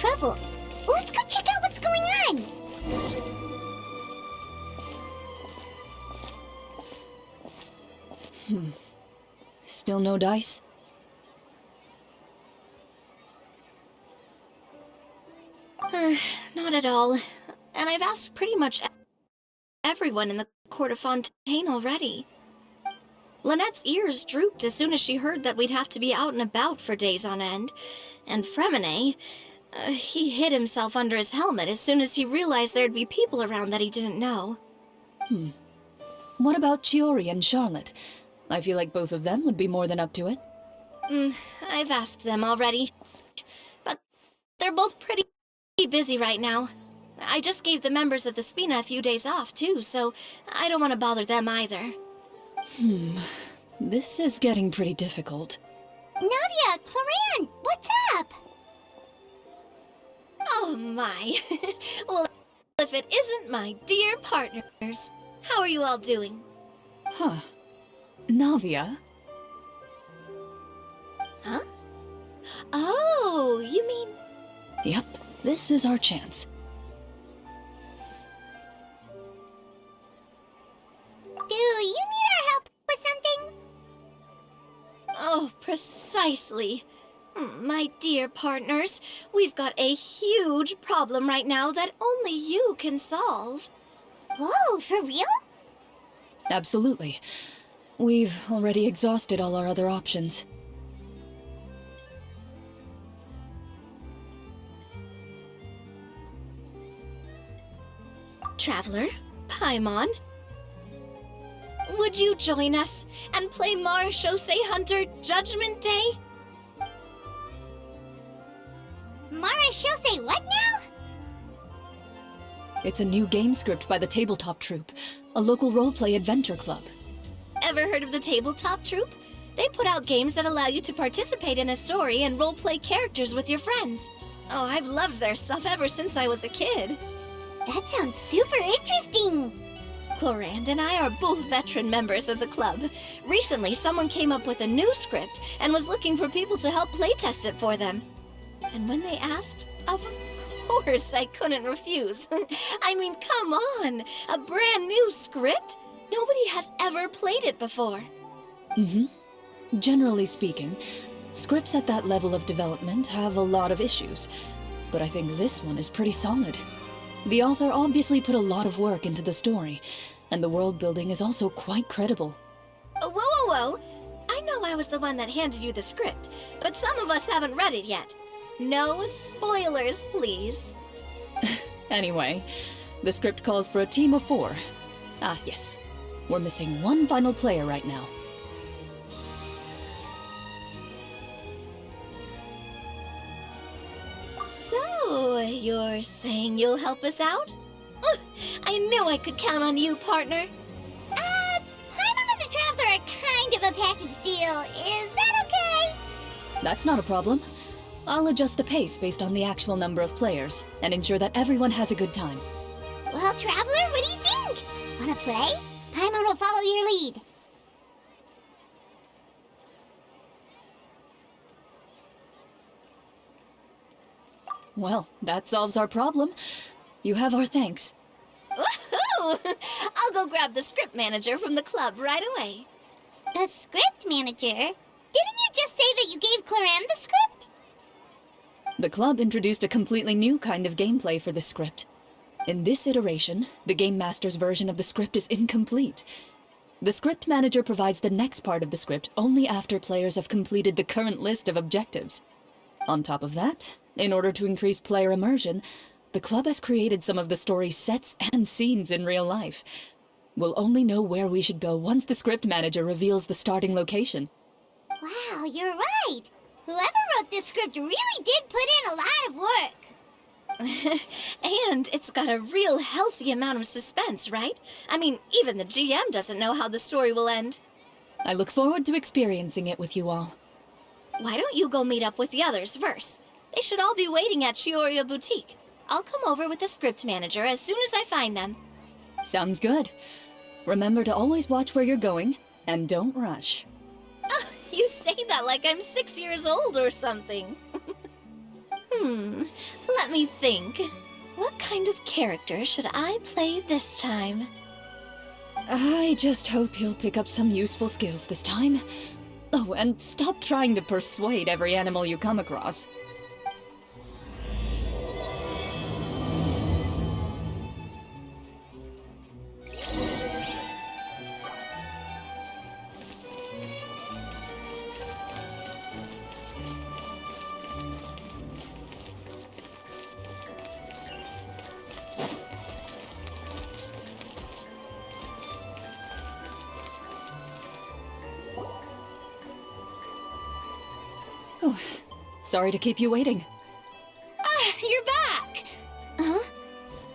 trouble. Let's go check out what's going on. Still no dice? Not at all. And I've asked pretty much everyone in the court of Fontaine already. Lynette's ears drooped as soon as she heard that we'd have to be out and about for days on end. And Fremine, he hid himself under his helmet as soon as he realized there'd be people around that he didn't know. What about Chiori and Charlotte? I feel like both of them would be more than up to it. I've asked them already. But they're both pretty busy right now. I just gave the members of the Spina a few days off, too, so I don't want to bother them either. This is getting pretty difficult. Navia, Cloran, what's up? Oh my. Well, if it isn't my dear partners, how are you all doing? Huh. Navia? Huh? Oh, you mean... Yep, this is our chance. Do you need our help with something? Oh, precisely. My dear partners, we've got a huge problem right now that only you can solve. Whoa, for real? Absolutely. We've already exhausted all our other options. Traveler, Paimon, would you join us and play Marechaussee Hunter Judgment Day? Marechaussee what now? It's a new game script by the Tabletop Troupe, a local roleplay adventure club. Ever heard of the Tabletop Troupe? They put out games that allow you to participate in a story and roleplay characters with your friends. Oh, I've loved their stuff ever since I was a kid. That sounds super interesting. Klorand and I are both veteran members of the club. Recently, someone came up with a new script and was looking for people to help playtest it for them. And when they asked, of course I couldn't refuse. I mean, come on, a brand new script? Nobody has ever played it before. Generally speaking, scripts at that level of development have a lot of issues, but I think this one is pretty solid. The author obviously put a lot of work into the story, and the world building is also quite credible. Whoa. I know I was the one that handed you the script, but some of us haven't read it yet. No spoilers, please. Anyway, the script calls for a team of 4. Ah, yes. We're missing one final player right now. So, you're saying you'll help us out? Oh, I knew I could count on you, partner. Paimon and the Traveler are kind of a package deal. Is that okay? That's not a problem. I'll adjust the pace based on the actual number of players, and ensure that everyone has a good time. Well, Traveler, what do you think? Wanna play? Paimon will follow your lead. Well, that solves our problem. You have our thanks. Woohoo! I'll go grab the script manager from the club right away. The script manager? Didn't you just say that you gave Cloran the script? The club introduced a completely new kind of gameplay for the script. In this iteration, the Game Master's version of the script is incomplete. The script manager provides the next part of the script only after players have completed the current list of objectives. On top of that, in order to increase player immersion, the club has created some of the story's sets and scenes in real life. We'll only know where we should go once the script manager reveals the starting location. Wow, you're right. Whoever wrote this script really did put in a lot of work. And it's got a real healthy amount of suspense, right? I mean, even the GM doesn't know how the story will end. I look forward to experiencing it with you all. Why don't you go meet up with the others first? They should all be waiting at Chioria Boutique. I'll come over with the script manager as soon as I find them. Sounds good. Remember to always watch where you're going, and don't rush. Oh, you say that like I'm 6 years old or something. Let me think. What kind of character should I play this time? I just hope you'll pick up some useful skills this time. Oh, and stop trying to persuade every animal you come across. Oh, sorry to keep you waiting. Ah, you're back! Huh?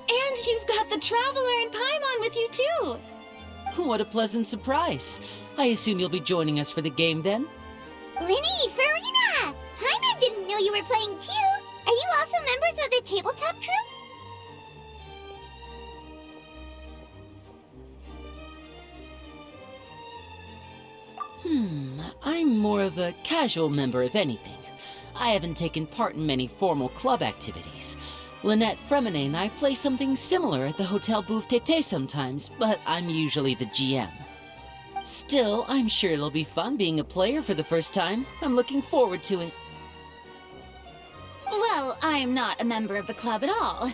And you've got the Traveler and Paimon with you too! What a pleasant surprise. I assume you'll be joining us for the game then? Linny, Farina! Paimon didn't know you were playing too! Are you also members of the tabletop troupe? I'm more of a casual member if anything. I haven't taken part in many formal club activities. Lynette Fremine and I play something similar at the Hotel Bouffe Tété sometimes, but I'm usually the GM. Still, I'm sure it'll be fun being a player for the first time. I'm looking forward to it. Well, I'm not a member of the club at all.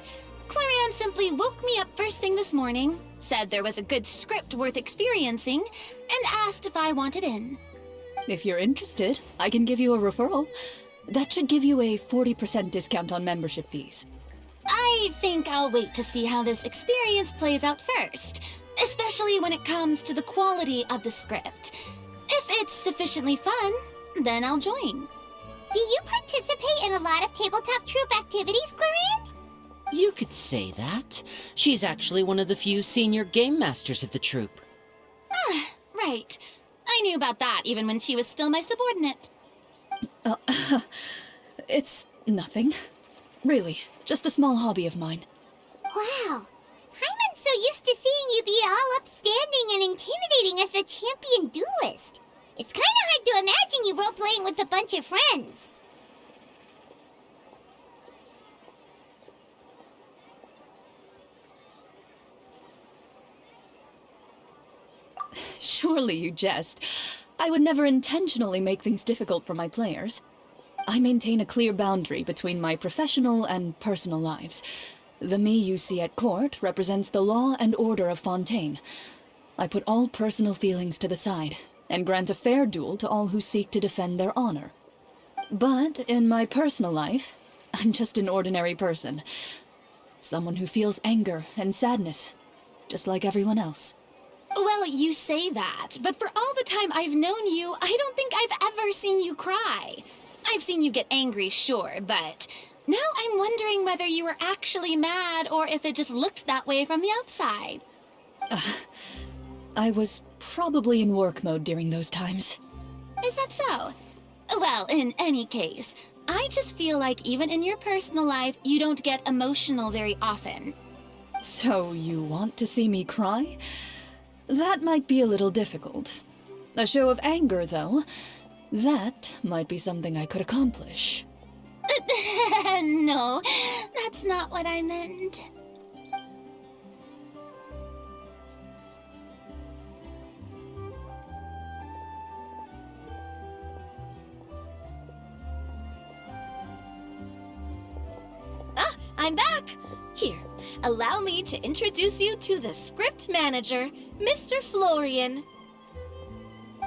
Clarion simply woke me up first thing this morning, said there was a good script worth experiencing, and asked if I wanted in. If you're interested, I can give you a referral. That should give you a 40% discount on membership fees. I think I'll wait to see how this experience plays out first, especially when it comes to the quality of the script. If it's sufficiently fun, then I'll join. Do you participate in a lot of tabletop troupe activities, Klorinde? You could say that. She's actually one of the few senior game masters of the troupe. Ah, right. I knew about that even when she was still my subordinate. It's nothing. Really, just a small hobby of mine. Wow. Paimon's so used to seeing you be all upstanding and intimidating as the champion duelist. It's kinda hard to imagine you role-playing with a bunch of friends. Surely you jest. I would never intentionally make things difficult for my players. I maintain a clear boundary between my professional and personal lives. The me you see at court represents the law and order of Fontaine. I put all personal feelings to the side and grant a fair duel to all who seek to defend their honor. But in my personal life, I'm just an ordinary person. Someone who feels anger and sadness, just like everyone else. Well, you say that, but for all the time I've known you, I don't think I've ever seen you cry. I've seen you get angry, sure, but now I'm wondering whether you were actually mad or if it just looked that way from the outside. I was probably in work mode during those times. Is that so? Well, in any case, I just feel like even in your personal life, you don't get emotional very often. So you want to see me cry? That might be a little difficult. A show of anger, though, that might be something I could accomplish. No, that's not what I meant. Ah, I'm back! Here, allow me to introduce you to the script manager, Mr. Florian.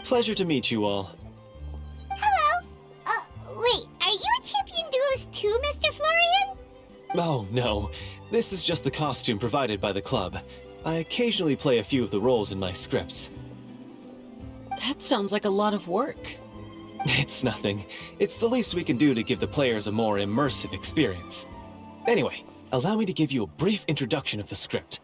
Pleasure to meet you all. Hello? Wait, are you a champion duelist too, Mr. Florian? Oh, no. This is just the costume provided by the club. I occasionally play a few of the roles in my scripts. That sounds like a lot of work. It's nothing. It's the least we can do to give the players a more immersive experience. Anyway, allow me to give you a brief introduction of the script.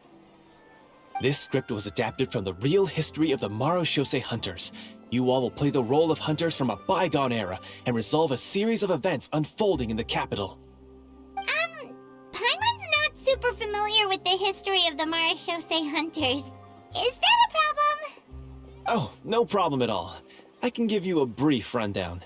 This script was adapted from the real history of the Marechaussee Hunters. You all will play the role of hunters from a bygone era and resolve a series of events unfolding in the capital. Paimon's not super familiar with the history of the Marechaussee Hunters. Is that a problem? Oh, no problem at all. I can give you a brief rundown.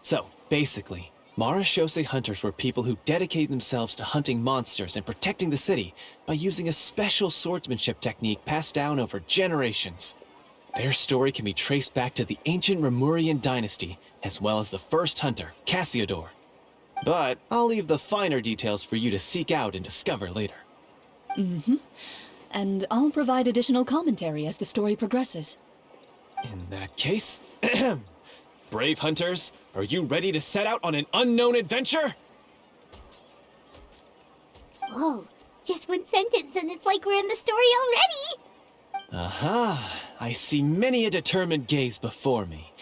So, basically, Marashose hunters were people who dedicated themselves to hunting monsters and protecting the city by using a special swordsmanship technique passed down over generations. Their story can be traced back to the ancient Remurian dynasty, as well as the first hunter, Cassiodor. But I'll leave the finer details for you to seek out and discover later. Mm-hmm. And I'll provide additional commentary as the story progresses. In that case, brave hunters, are you ready to set out on an unknown adventure? Whoa, just one sentence and it's like we're in the story already! Aha, I see many a determined gaze before me.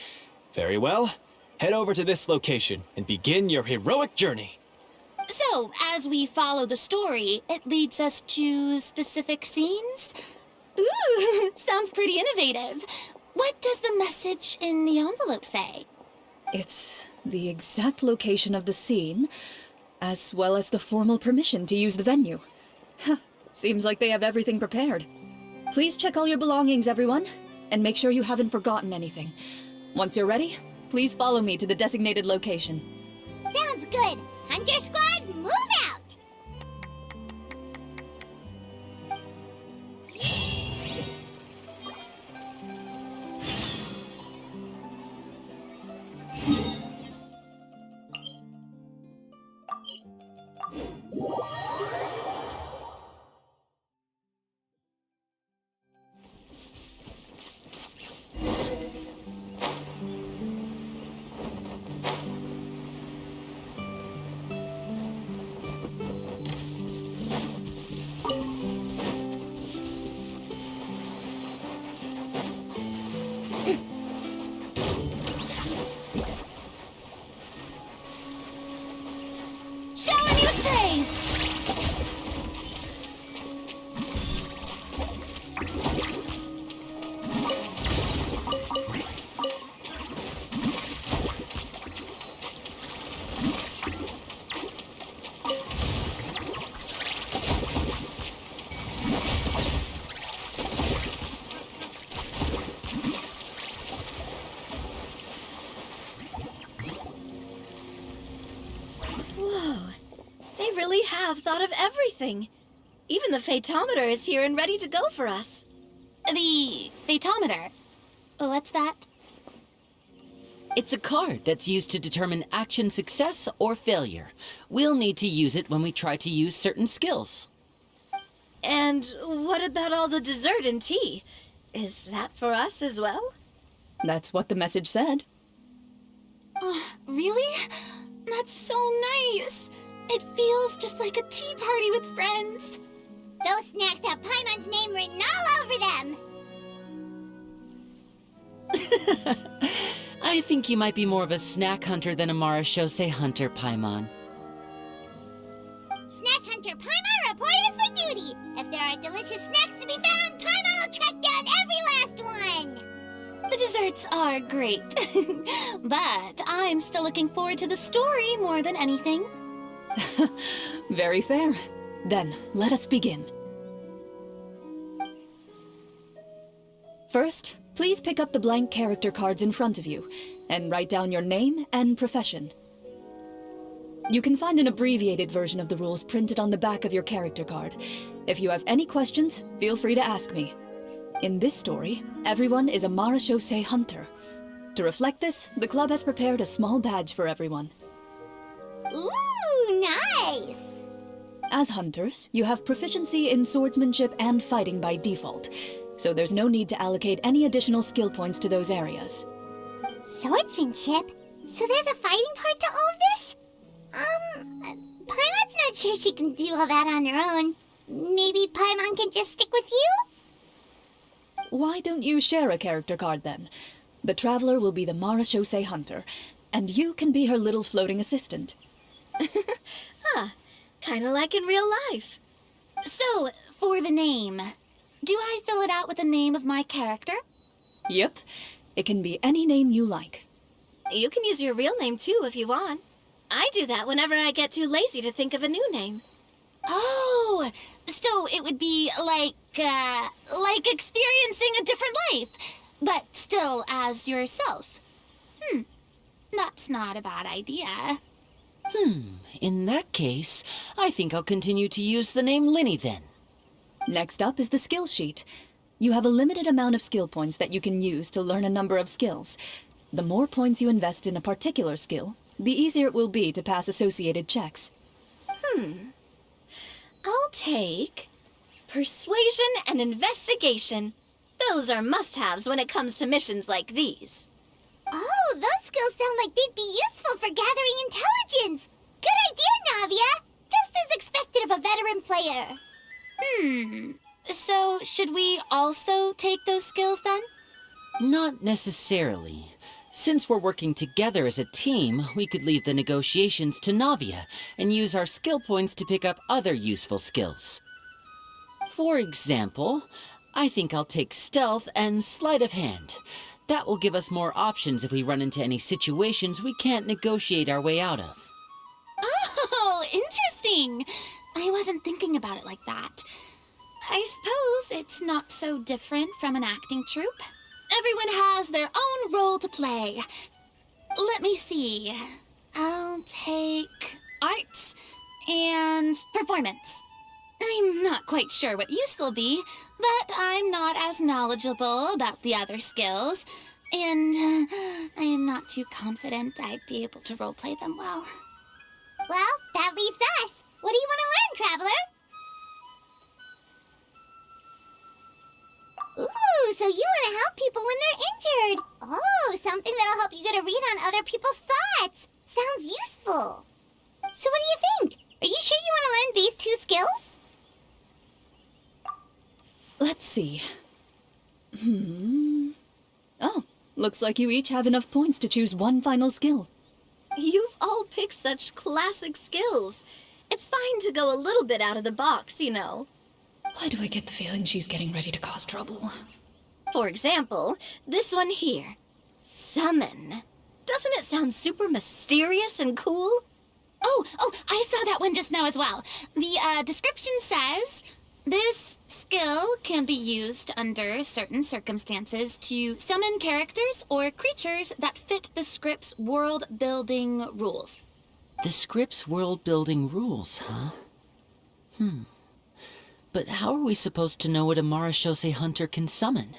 Very well, head over to this location and begin your heroic journey. So, as we follow the story, it leads us to specific scenes? Ooh, sounds pretty innovative. What does the message in the envelope say? It's the exact location of the scene, as well as the formal permission to use the venue. Huh, seems like they have everything prepared. Please check all your belongings, everyone, and make sure you haven't forgotten anything. Once you're ready, please follow me to the designated location. Sounds good! Hunter Squad, move out! Showing you praise! Whoa, they really have thought of everything. Even the phaetometer is here and ready to go for us. The phaetometer? What's that? It's a card that's used to determine action success or failure. We'll need to use it when we try to use certain skills. And what about all the dessert and tea? Is that for us as well? That's what the message said. Really? That's so nice. It feels just like a tea party with friends. Those snacks have Paimon's name written all over them! I think you might be more of a snack hunter than a Marashose hunter, Paimon. Snack Hunter Paimon reported for duty! If there are delicious snacks to be found, Paimon will track down every last one! The desserts are great, but I'm still looking forward to the story more than anything. Very fair. Then, let us begin. First, please pick up the blank character cards in front of you, and write down your name and profession. You can find an abbreviated version of the rules printed on the back of your character card. If you have any questions, feel free to ask me. In this story, everyone is a Marashose hunter. To reflect this, the club has prepared a small badge for everyone. Ooh, nice! As hunters, you have proficiency in swordsmanship and fighting by default, so there's no need to allocate any additional skill points to those areas. Swordsmanship? So there's a fighting part to all this? Paimon's not sure she can do all that on her own. Maybe Paimon can just stick with you? Why don't you share a character card then? The Traveler will be the Marashose hunter, and you can be her little floating assistant. Kinda like in real life. So, for the name, do I fill it out with the name of my character? Yep, it can be any name you like. You can use your real name too if you want. I do that whenever I get too lazy to think of a new name. Oh, so it would be like experiencing a different life, but still as yourself. That's not a bad idea. In that case, I think I'll continue to use the name Linny then. Next up is the skill sheet. You have a limited amount of skill points that you can use to learn a number of skills. The more points you invest in a particular skill, the easier it will be to pass associated checks. I'll take persuasion and investigation. Those are must-haves when it comes to missions like these. Oh, those skills sound like they'd be useful for gathering intelligence. Good idea, Navia. Just as expected of a veteran player. So, should we also take those skills then? Not necessarily. Since we're working together as a team, we could leave the negotiations to Navia and use our skill points to pick up other useful skills. For example, I think I'll take stealth and sleight of hand. That will give us more options if we run into any situations we can't negotiate our way out of. Oh, interesting. I wasn't thinking about it like that. I suppose it's not so different from an acting troupe. Everyone has their own role to play. Let me see. I'll take arts and performance. I'm not quite sure what use they'll be, but I'm not as knowledgeable about the other skills, and I am not too confident I'd be able to roleplay them well. Well, that leaves us. What do you want to learn, Traveler? Ooh, so you want to help people when they're injured. Oh, something that'll help you get a read on other people's thoughts. Sounds useful. So what do you think? Are you sure you want to learn these two skills? Let's see. Oh, looks like you each have enough points to choose one final skill. You've all picked such classic skills. It's fine to go a little bit out of the box, you know. Why do I get the feeling she's getting ready to cause trouble? For example, this one here. Summon. Doesn't it sound super mysterious and cool? Oh, I saw that one just now as well. The description says, this skill can be used under certain circumstances to summon characters or creatures that fit the script's world-building rules. The script's world-building rules, huh? But how are we supposed to know what a Marashose hunter can summon?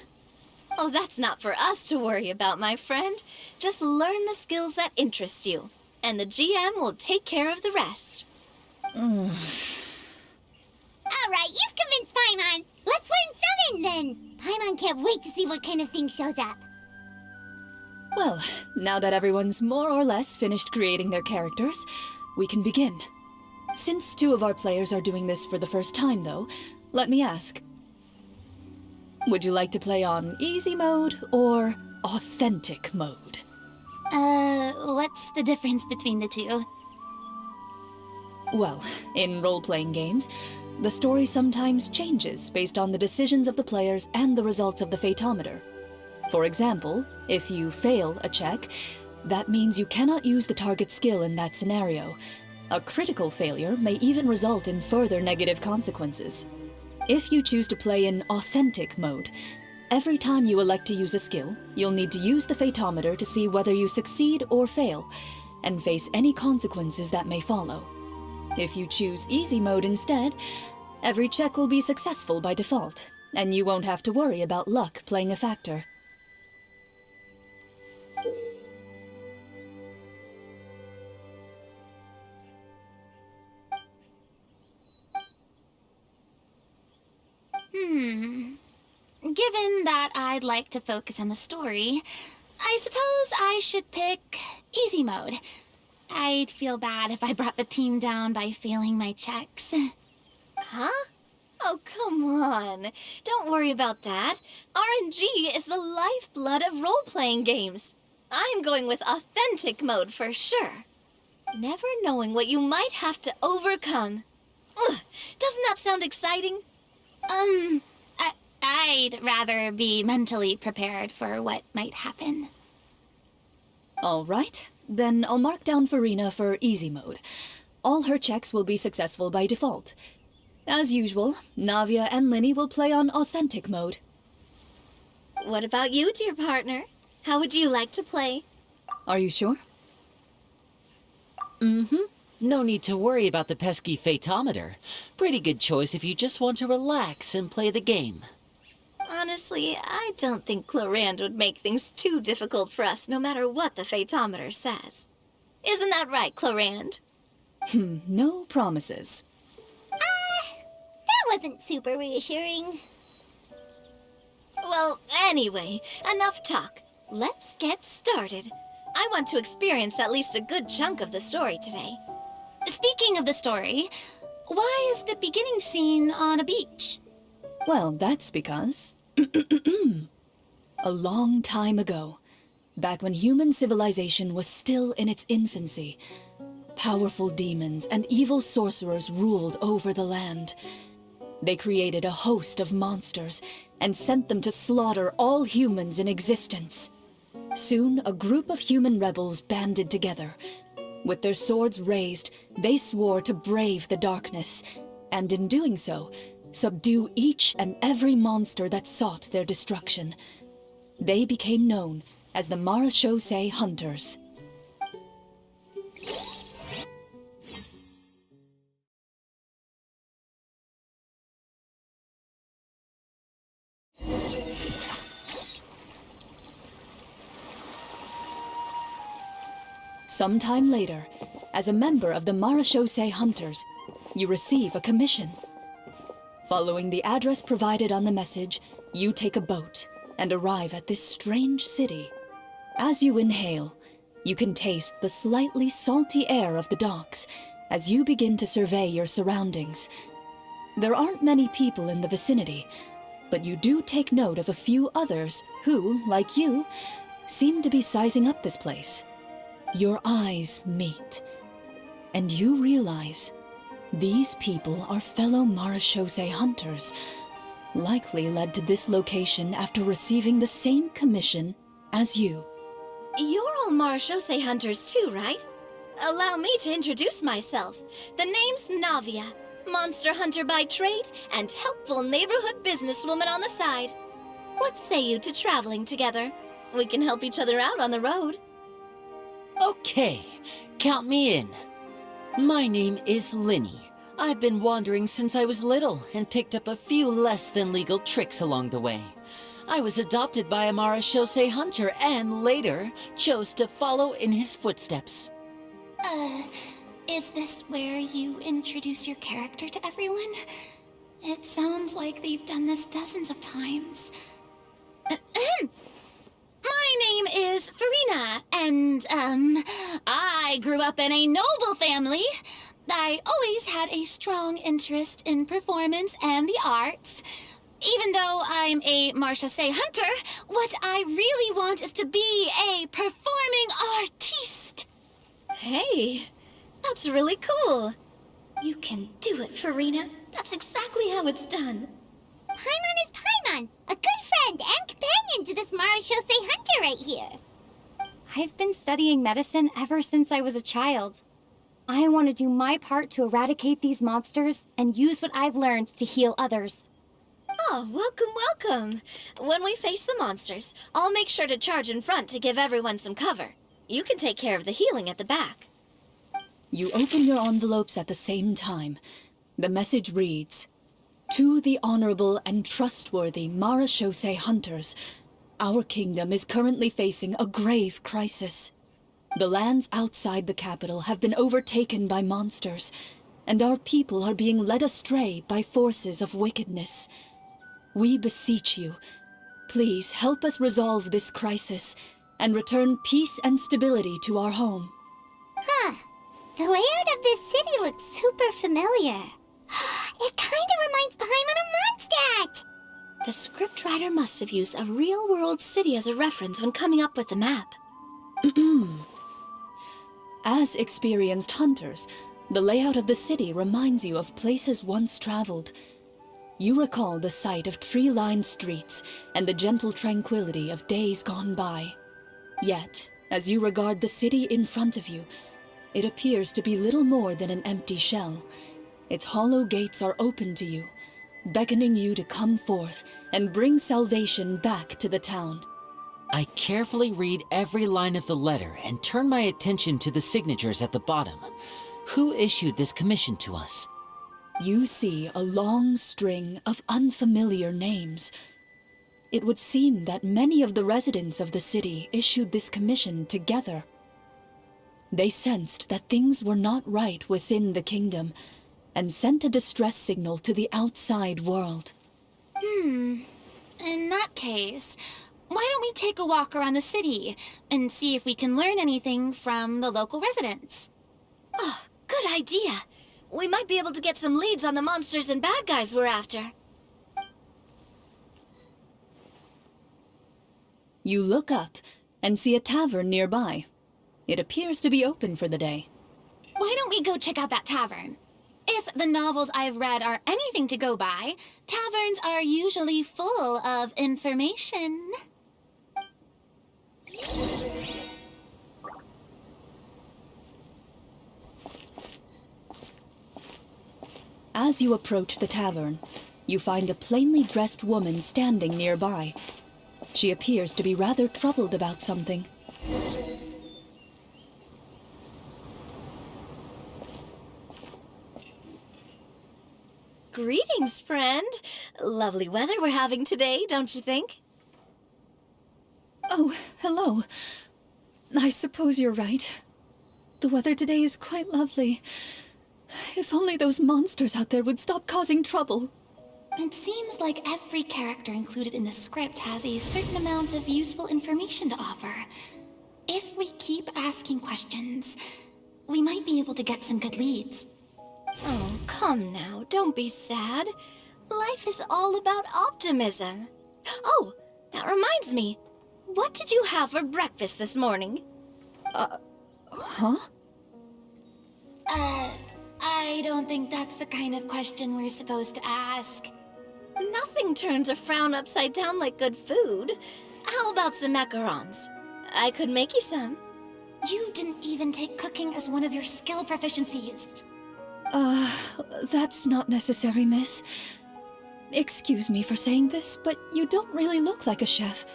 Oh, that's not for us to worry about, my friend. Just learn the skills that interest you, and the GM will take care of the rest. All right, you've convinced Paimon. Let's learn summon then. Paimon can't wait to see what kind of thing shows up. Well, now that everyone's more or less finished creating their characters, we can begin. Since two of our players are doing this for the first time, though, let me ask. Would you like to play on easy mode or authentic mode? What's the difference between the two? Well, in role-playing games, the story sometimes changes based on the decisions of the players and the results of the Fatometer. For example, if you fail a check, that means you cannot use the target skill in that scenario. A critical failure may even result in further negative consequences. If you choose to play in authentic mode, every time you elect to use a skill, you'll need to use the Fatometer to see whether you succeed or fail, and face any consequences that may follow. If you choose easy mode instead, every check will be successful by default, and you won't have to worry about luck playing a factor. Given that I'd like to focus on the story, I suppose I should pick easy mode. I'd feel bad if I brought the team down by failing my checks. Huh? Oh, come on. Don't worry about that. RNG is the lifeblood of role-playing games. I'm going with authentic mode for sure. Never knowing what you might have to overcome. Ugh, doesn't that sound exciting? I'd rather be mentally prepared for what might happen. All right, then I'll mark down Farina for easy mode. All her checks will be successful by default. As usual, Navia and Linny will play on authentic mode. What about you, dear partner? How would you like to play? Are you sure? No need to worry about the pesky fatometer. Pretty good choice if you just want to relax and play the game. Honestly, I don't think Klorand would make things too difficult for us no matter what the fatometer says. Isn't that right, Klorand? No promises. That wasn't super reassuring. Well, anyway, enough talk. Let's get started. I want to experience at least a good chunk of the story today. Speaking of the story, why is the beginning scene on a beach? Well, that's because... a long time ago, back when human civilization was still in its infancy, powerful demons and evil sorcerers ruled over the land. They created a host of monsters and sent them to slaughter all humans in existence. Soon, a group of human rebels banded together. With their swords raised, they swore to brave the darkness, and in doing so, subdue each and every monster that sought their destruction. They became known as the Marachose Hunters. Sometime later, as a member of the Marachose Hunters, you receive a commission. Following the address provided on the message, you take a boat and arrive at this strange city. As you inhale, you can taste the slightly salty air of the docks as you begin to survey your surroundings. There aren't many people in the vicinity, but you do take note of a few others who, like you, seem to be sizing up this place. Your eyes meet, and you realize these people are fellow Marachose hunters, likely led to this location after receiving the same commission as you. You're all Marachose hunters too, right? Allow me to introduce myself. The name's Navia, monster hunter by trade and helpful neighborhood businesswoman on the side. What say you to traveling together? We can help each other out on the road. Okay, count me in. My name is Linny. I've been wandering since I was little and picked up a few less than legal tricks along the way. I was adopted by a Marachose hunter and later chose to follow in his footsteps. Is this where you introduce your character to everyone? It sounds like they've done this dozens of times. My name is Farina, and, I grew up in a noble family. I always had a strong interest in performance and the arts. Even though I'm a Marachose hunter, what I really want is to be a performing artiste. Hey, that's really cool. You can do it, Farina. That's exactly how it's done. Paimon is Paimon, a good friend and companion to this Marachose hunter right here. I've been studying medicine ever since I was a child. I want to do my part to eradicate these monsters and use what I've learned to heal others. Oh, welcome. When we face the monsters, I'll make sure to charge in front to give everyone some cover. You can take care of the healing at the back. You open your envelopes at the same time. The message reads, "To the honorable and trustworthy Marachose hunters, our kingdom is currently facing a grave crisis. The lands outside the capital have been overtaken by monsters, and our people are being led astray by forces of wickedness. We beseech you, please help us resolve this crisis and return peace and stability to our home." Huh. The layout of this city looks super familiar. It kinda reminds Paimon of Mondstadt! The scriptwriter must have used a real-world city as a reference when coming up with the map. As experienced hunters, the layout of the city reminds you of places once traveled. You recall the sight of tree-lined streets and the gentle tranquility of days gone by. Yet, as you regard the city in front of you, it appears to be little more than an empty shell. Its hollow gates are open to you, beckoning you to come forth and bring salvation back to the town. I carefully read every line of the letter and turn my attention to the signatures at the bottom. Who issued this commission to us? You see a long string of unfamiliar names. It would seem that many of the residents of the city issued this commission together. They sensed that things were not right within the kingdom, and sent a distress signal to the outside world. In that case, why don't we take a walk around the city and see if we can learn anything from the local residents? Oh, good idea. We might be able to get some leads on the monsters and bad guys we're after. You look up and see a tavern nearby. It appears to be open for the day. Why don't we go check out that tavern? If the novels I've read are anything to go by, taverns are usually full of information. As you approach the tavern, you find a plainly dressed woman standing nearby. She appears to be rather troubled about something. Greetings, friend. Lovely weather we're having today, don't you think? Oh, hello. I suppose you're right. The weather today is quite lovely. If only those monsters out there would stop causing trouble. It seems like every character included in the script has a certain amount of useful information to offer. If we keep asking questions, we might be able to get some good leads. Oh, come now, don't be sad. Life is all about optimism. Oh, that reminds me. What did you have for breakfast this morning? Huh? I don't think that's the kind of question we're supposed to ask. Nothing turns a frown upside down like good food. How about some macarons? I could make you some. You didn't even take cooking as one of your skill proficiencies. That's not necessary, miss. Excuse me for saying this, but you don't really look like a chef.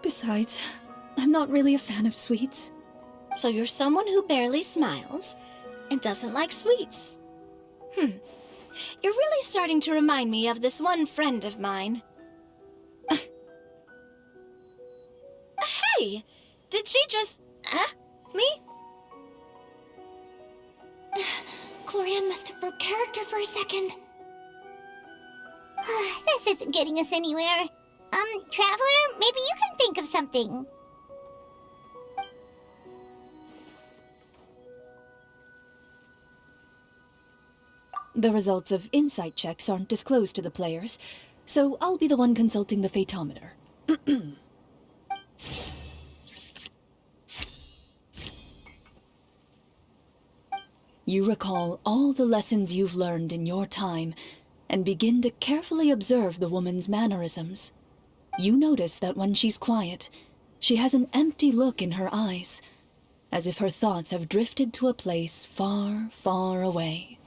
Besides, I'm not really a fan of sweets. So you're someone who barely smiles and doesn't like sweets. You're really starting to remind me of this one friend of mine. Hey! Did she just... me? Klorinde must have broke character for a second. This isn't getting us anywhere. Traveler, maybe you can think of something. The results of insight checks aren't disclosed to the players, so I'll be the one consulting the phaetometer. You recall all the lessons you've learned in your time, and begin to carefully observe the woman's mannerisms. You notice that when she's quiet, she has an empty look in her eyes, as if her thoughts have drifted to a place far, far away.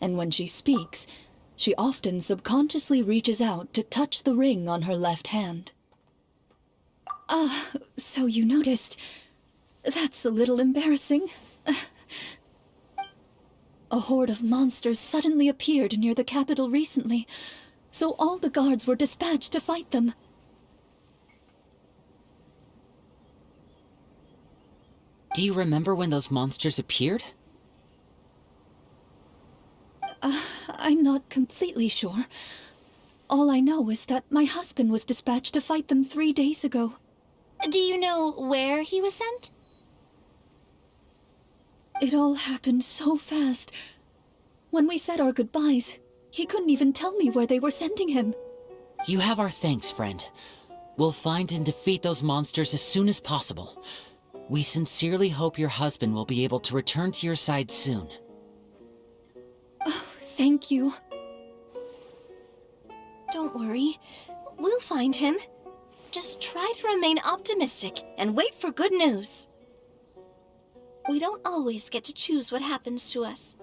And when she speaks, she often subconsciously reaches out to touch the ring on her left hand. So you noticed. That's a little embarrassing. A horde of monsters suddenly appeared near the capital recently, so all the guards were dispatched to fight them. Do you remember when those monsters appeared? I'm not completely sure. All I know is that my husband was dispatched to fight them 3 days ago. Do you know where he was sent? It all happened so fast. When we said our goodbyes, he couldn't even tell me where they were sending him. You have our thanks, friend. We'll find and defeat those monsters as soon as possible. We sincerely hope your husband will be able to return to your side soon. Oh, thank you. Don't worry. We'll find him. Just try to remain optimistic and wait for good news. We don't always get to choose what happens to us.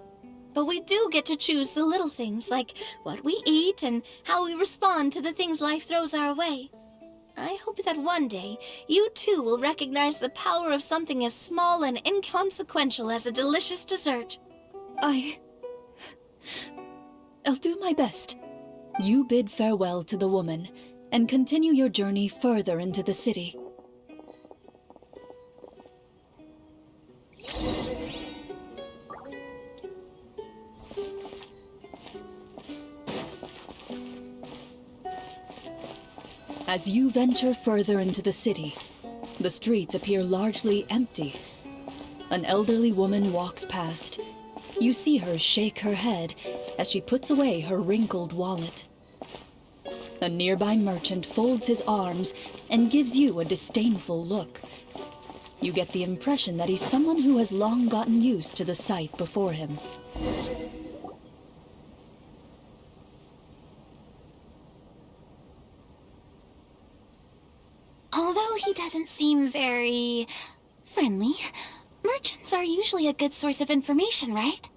But we do get to choose the little things, like what we eat and how we respond to the things life throws our way. I hope that one day, you too will recognize the power of something as small and inconsequential as a delicious dessert. I'll do my best. You bid farewell to the woman, and continue your journey further into the city. As you venture further into the city, the streets appear largely empty. An elderly woman walks past. You see her shake her head as she puts away her wrinkled wallet. A nearby merchant folds his arms and gives you a disdainful look. You get the impression that he's someone who has long gotten used to the sight before him. Although he doesn't seem very friendly, merchants are usually a good source of information, right?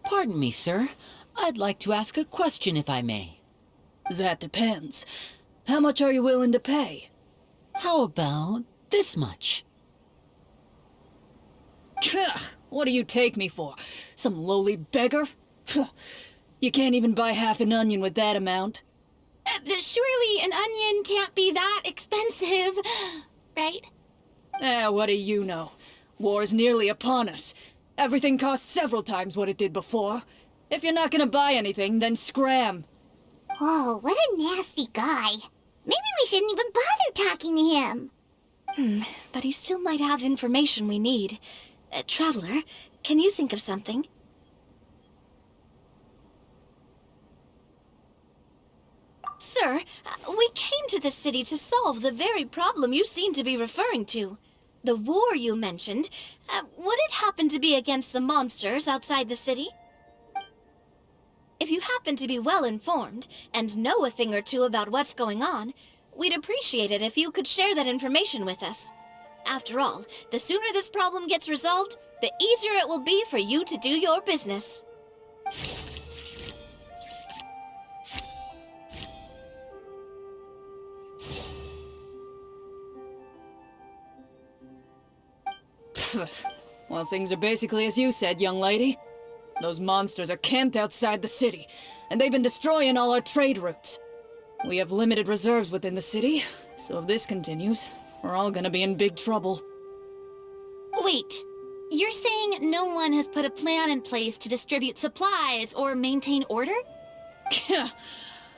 Pardon me, sir. I'd like to ask a question if I may. That depends. How much are you willing to pay? How about this much? What do you take me for? Some lowly beggar? You can't even buy half an onion with that amount. Surely an onion can't be that expensive, right? What do you know? War's nearly upon us. Everything costs several times what it did before. If you're not gonna buy anything, then scram. Whoa, what a nasty guy. Maybe we shouldn't even bother talking to him. But he still might have information we need. Traveler, can you think of something? Sir, we came to this city to solve the very problem you seem to be referring to. The war you mentioned, would it happen to be against the monsters outside the city? If you happen to be well informed and know a thing or two about what's going on, we'd appreciate it if you could share that information with us. After all, the sooner this problem gets resolved, the easier it will be for you to do your business. Well, things are basically as you said, young lady. Those monsters are camped outside the city, and they've been destroying all our trade routes. We have limited reserves within the city, so if this continues, we're all gonna be in big trouble. Wait, you're saying no one has put a plan in place to distribute supplies or maintain order?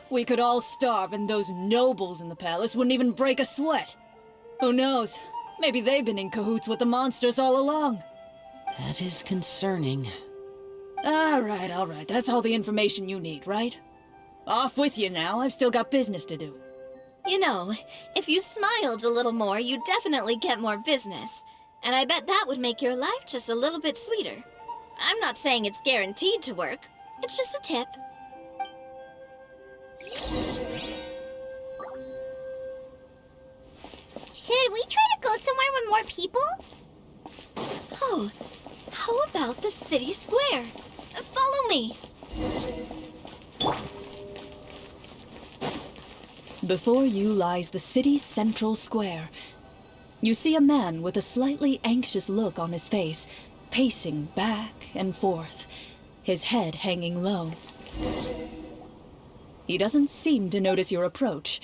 We could all starve, and those nobles in the palace wouldn't even break a sweat. Who knows? Maybe they've been in cahoots with the monsters all along. That is concerning. All right. That's all the information you need, right? Off with you now. I've still got business to do. You know, if you smiled a little more, you'd definitely get more business. And I bet that would make your life just a little bit sweeter. I'm not saying it's guaranteed to work. It's just a tip. Should we try to go somewhere with more people? Oh, how about the city square? Follow me. Before you lies the city's central square. You see a man with a slightly anxious look on his face, pacing back and forth, his head hanging low. He doesn't seem to notice your approach.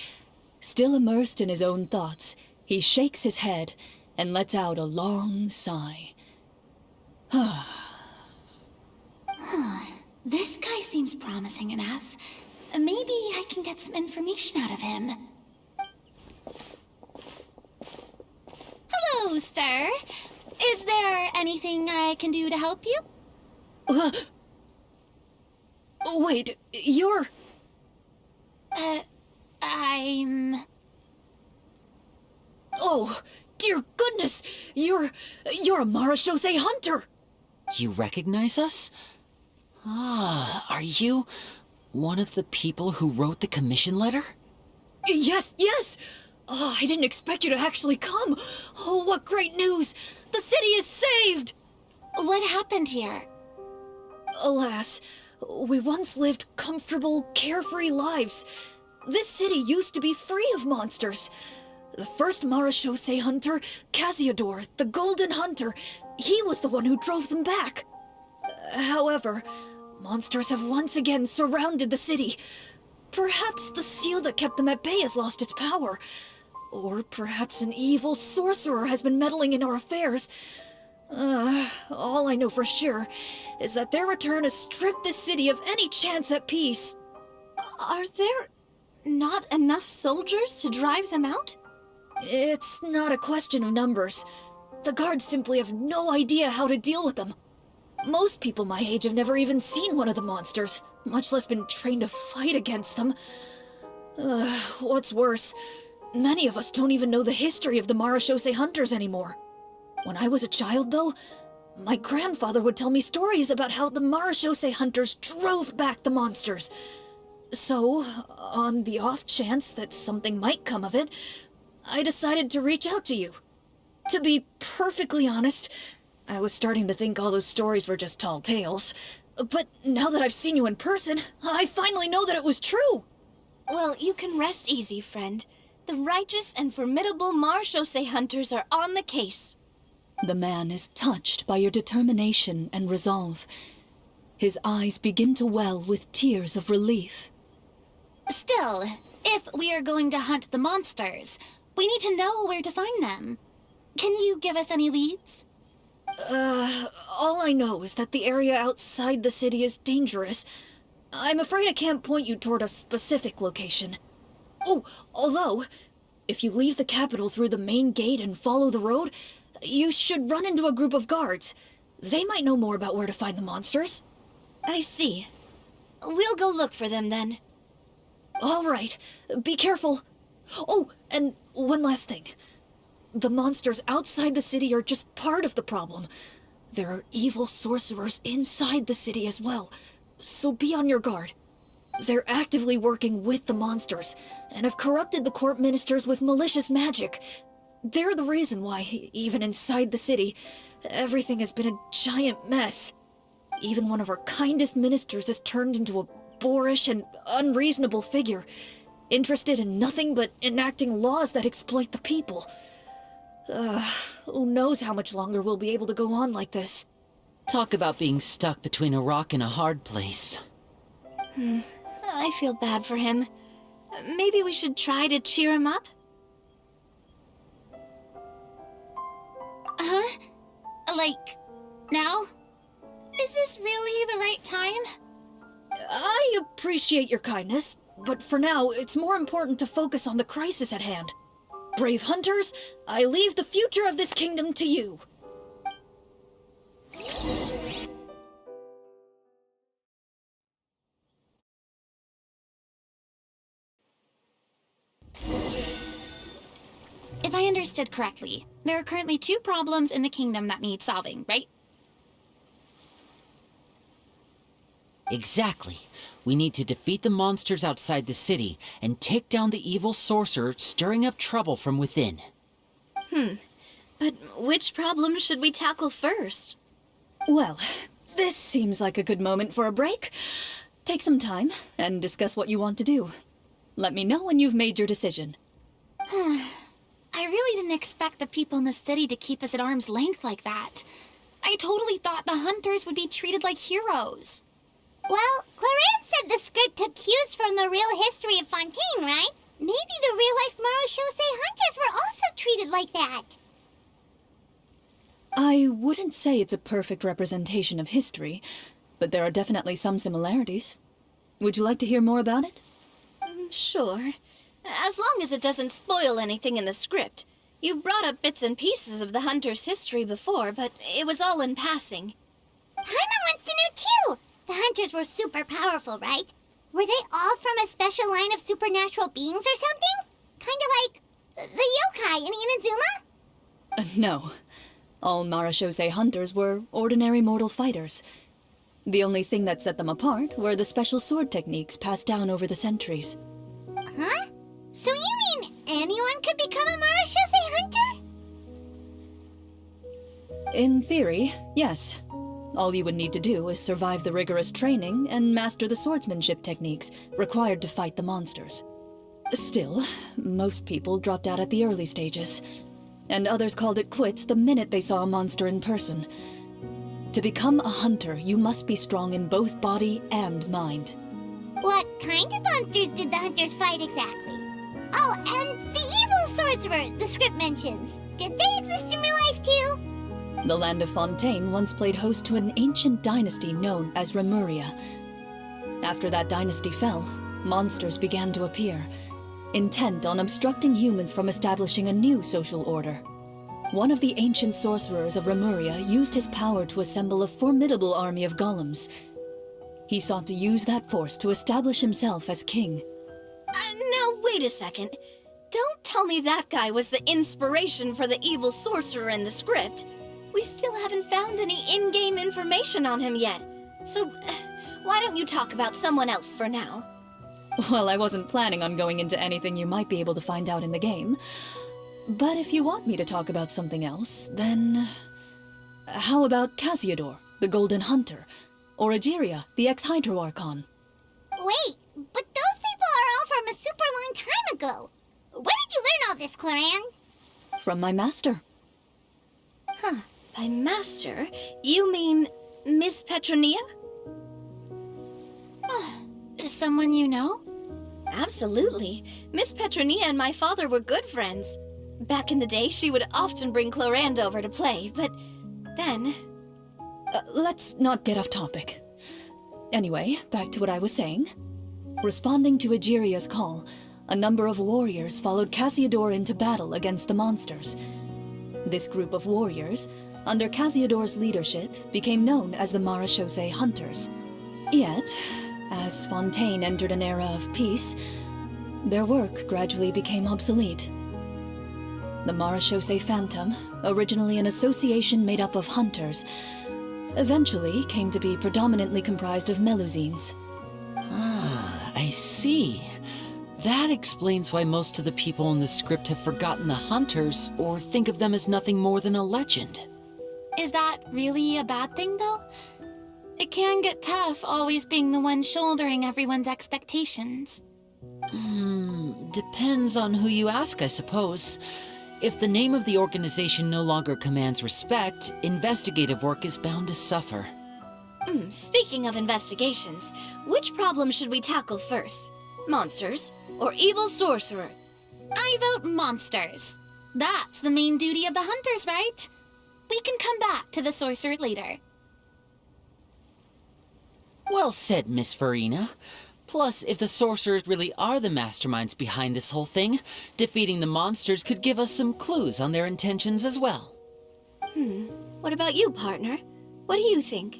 Still immersed in his own thoughts, he shakes his head and lets out a long sigh. This guy seems promising enough. Maybe I can get some information out of him. Hello, sir. Is there anything I can do to help you? Wait, you're... I'm... Oh, dear goodness! You're a Marechaussee hunter! You recognize us? Ah, are you one of the people who wrote the commission letter? Yes! Oh, I didn't expect you to actually come! Oh, what great news! The city is saved! What happened here? Alas, we once lived comfortable, carefree lives. This city used to be free of monsters. The first Marashose hunter, Casiodor, the Golden Hunter, he was the one who drove them back. However, monsters have once again surrounded the city. Perhaps the seal that kept them at bay has lost its power. Or perhaps an evil sorcerer has been meddling in our affairs. All I know for sure is that their return has stripped this city of any chance at peace. Are there not enough soldiers to drive them out? It's not a question of numbers. The guards simply have no idea how to deal with them. Most people my age have never even seen one of the monsters, much less been trained to fight against them. What's worse, many of us don't even know the history of the Marashose hunters anymore. When I was a child, though, my grandfather would tell me stories about how the Marashose hunters drove back the monsters. So, on the off chance that something might come of it, I decided to reach out to you. To be perfectly honest, I was starting to think all those stories were just tall tales. But now that I've seen you in person, I finally know that it was true! Well, you can rest easy, friend. The righteous and formidable Marashose hunters are on the case. The man is touched by your determination and resolve. His eyes begin to well with tears of relief. Still, if we are going to hunt the monsters, we need to know where to find them. Can you give us any leads? All I know is that the area outside the city is dangerous. I'm afraid I can't point you toward a specific location. Oh, although, if you leave the capital through the main gate and follow the road, you should run into a group of guards. They might know more about where to find the monsters. I see. We'll go look for them then. All right, be careful. Oh, and one last thing. The monsters outside the city are just part of the problem. There are evil sorcerers inside the city as well, so be on your guard. They're actively working with the monsters, and have corrupted the court ministers with malicious magic. They're the reason why, even inside the city, everything has been a giant mess. Even one of our kindest ministers has turned into a boorish and unreasonable figure, interested in nothing but enacting laws that exploit the people. Who knows how much longer we'll be able to go on like this. Talk about being stuck between a rock and a hard place. I feel bad for him. Maybe we should try to cheer him up? Huh? Like, now? Is this really the right time? I appreciate your kindness, but for now, it's more important to focus on the crisis at hand. Brave hunters, I leave the future of this kingdom to you. If I understood correctly, there are currently 2 problems in the kingdom that need solving, right? Exactly. We need to defeat the monsters outside the city and take down the evil sorcerer stirring up trouble from within. But which problem should we tackle first? Well, this seems like a good moment for a break. Take some time and discuss what you want to do. Let me know when you've made your decision. I really didn't expect the people in the city to keep us at arm's length like that. I totally thought the hunters would be treated like heroes. Well, Klorinde said the script took cues from the real history of Fontaine, right? Maybe the real-life Marashose hunters were also treated like that. I wouldn't say it's a perfect representation of history, but there are definitely some similarities. Would you like to hear more about it? Sure. As long as it doesn't spoil anything in the script. You brought up bits and pieces of the hunter's history before, but it was all in passing. Paimon wants to know too! The hunters were super powerful, right? Were they all from a special line of supernatural beings or something? Kind of like the yokai in Inazuma? No. All Marashose hunters were ordinary mortal fighters. The only thing that set them apart were the special sword techniques passed down over the centuries. Huh? So you mean anyone could become a Marashose hunter? In theory, yes. All you would need to do is survive the rigorous training and master the swordsmanship techniques required to fight the monsters. Still, most people dropped out at the early stages, and others called it quits the minute they saw a monster in person. To become a hunter, you must be strong in both body and mind. What kind of monsters did the hunters fight exactly? Oh, and the evil sorcerer the script mentions. Did they exist in real life too? The land of Fontaine once played host to an ancient dynasty known as Remuria. After that dynasty fell, monsters began to appear, intent on obstructing humans from establishing a new social order. One of the ancient sorcerers of Remuria used his power to assemble a formidable army of golems. He sought to use that force to establish himself as king. Now wait a second. Don't tell me that guy was the inspiration for the evil sorcerer in the script. We still haven't found any in-game information on him yet. So, why don't you talk about someone else for now? Well, I wasn't planning on going into anything you might be able to find out in the game. But if you want me to talk about something else, then... How about Casiodor, the Golden Hunter? Or Egeria, the ex-Hydro Archon? Wait, but those people are all from a super long time ago. Where did you learn all this, Cloran? From my master. Huh. By master, you mean Miss Petronia? Is someone you know? Absolutely. Miss Petronia and my father were good friends. Back in the day, she would often bring Kloranda over to play, but then... Let's not get off topic. Anyway, back to what I was saying. Responding to Egeria's call, a number of warriors followed Casiodor into battle against the monsters. This group of warriors, under Casiodor's leadership, became known as the Marechaussee Hunters. Yet, as Fontaine entered an era of peace, their work gradually became obsolete. The Marechaussee Phantom, originally an association made up of hunters, eventually came to be predominantly comprised of Melusines. Ah, I see. That explains why most of the people in the script have forgotten the hunters or think of them as nothing more than a legend. Is that really a bad thing, though? It can get tough always being the one shouldering everyone's expectations. Depends on who you ask, I suppose. If the name of the organization no longer commands respect, investigative work is bound to suffer. Speaking of investigations, which problem should we tackle first? Monsters or evil sorcerer? I vote monsters. That's the main duty of the hunters, right? We can come back to the sorcerer later. Well said, Miss Farina. Plus, if the sorcerers really are the masterminds behind this whole thing, defeating the monsters could give us some clues on their intentions as well. What about you, partner? What do you think?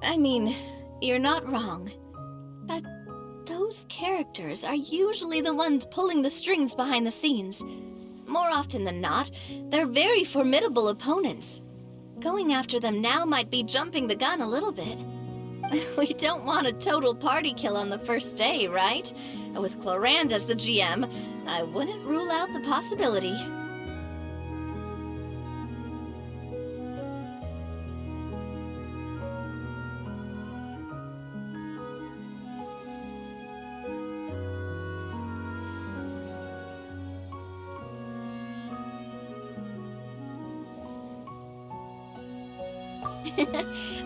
I mean, you're not wrong. But those characters are usually the ones pulling the strings behind the scenes. More often than not, they're very formidable opponents. Going after them now might be jumping the gun a little bit. We don't want a total party kill on the first day, right? With Clorand as the GM, I wouldn't rule out the possibility.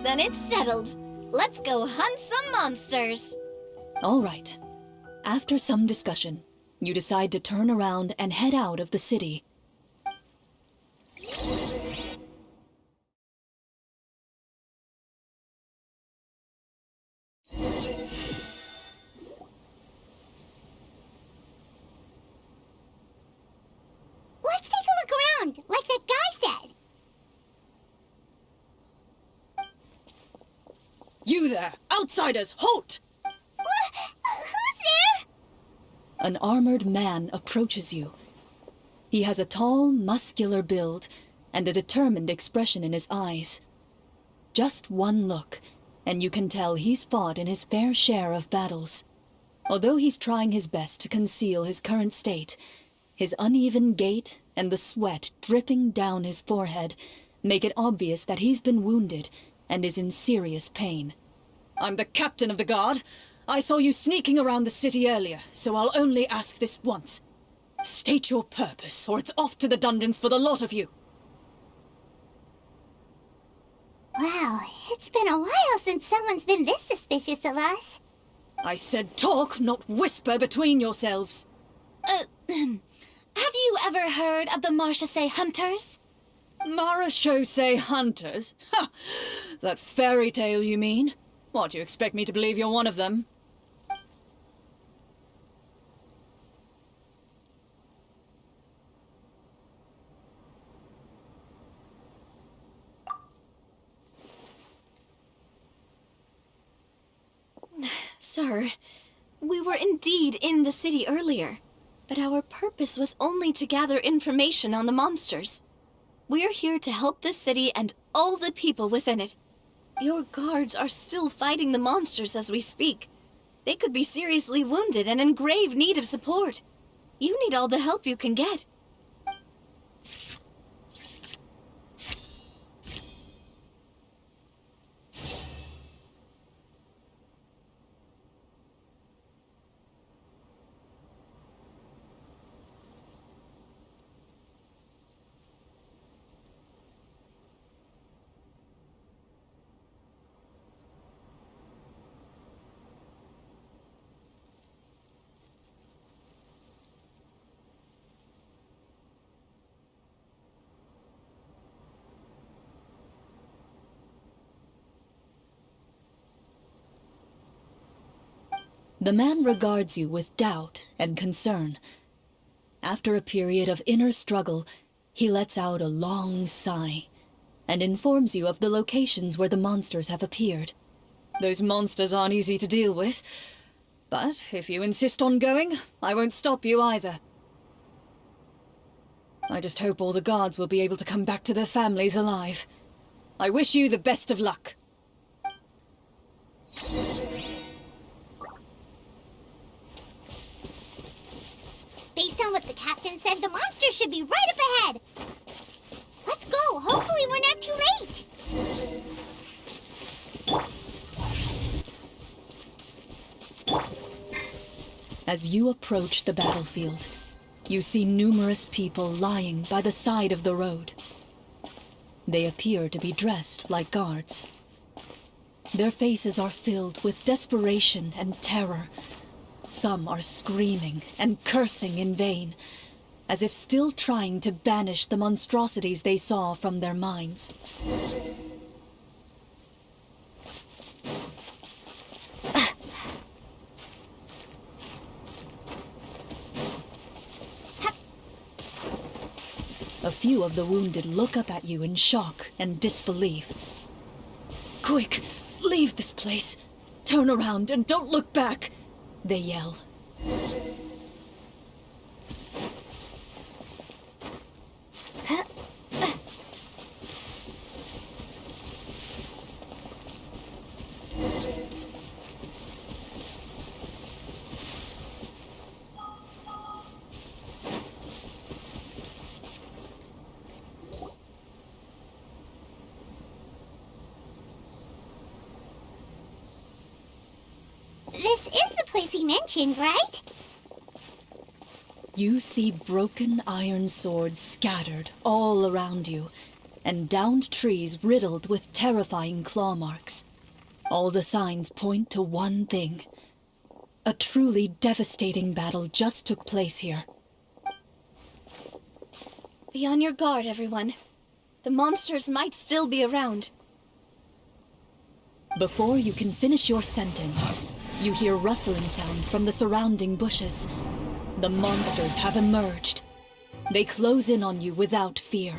Then it's settled. Let's go hunt some monsters. All right. After some discussion, you decide to turn around and head out of the city. Let's take a look around, like that guy said. You there! Outsiders, halt! Who's there? An armored man approaches you. He has a tall, muscular build and a determined expression in his eyes. Just one look, and you can tell he's fought in his fair share of battles. Although he's trying his best to conceal his current state, his uneven gait and the sweat dripping down his forehead make it obvious that he's been wounded and is in serious pain. I'm the captain of the guard. I saw you sneaking around the city earlier, so I'll only ask this once. State your purpose, or it's off to the dungeons for the lot of you. Wow, it's been a while since someone's been this suspicious of us. I said talk, not whisper between yourselves. Have you ever heard of the Marchese Hunters? Marachose hunters? Ha! That fairy tale, you mean? What, do you expect me to believe you're one of them? Sir, we were indeed in the city earlier, but our purpose was only to gather information on the monsters. We're here to help the city and all the people within it. Your guards are still fighting the monsters as we speak. They could be seriously wounded and in grave need of support. You need all the help you can get. The man regards you with doubt and concern. After a period of inner struggle, he lets out a long sigh and informs you of the locations where the monsters have appeared. Those monsters aren't easy to deal with, but if you insist on going, I won't stop you either. I just hope all the guards will be able to come back to their families alive. I wish you the best of luck. Based on what the captain said, the monster should be right up ahead. Let's go. Hopefully we're not too late. As you approach the battlefield, you see numerous people lying by the side of the road. They appear to be dressed like guards. Their faces are filled with desperation and terror. Some are screaming and cursing in vain, as if still trying to banish the monstrosities they saw from their minds. A few of the wounded look up at you in shock and disbelief. Quick, leave this place. Turn around and don't look back, they yell. This is the place he mentioned, right? You see broken iron swords scattered all around you, and downed trees riddled with terrifying claw marks. All the signs point to one thing. A truly devastating battle just took place here. Be on your guard, everyone. The monsters might still be around. Before you can finish your sentence, you hear rustling sounds from the surrounding bushes. The monsters have emerged. They close in on you without fear.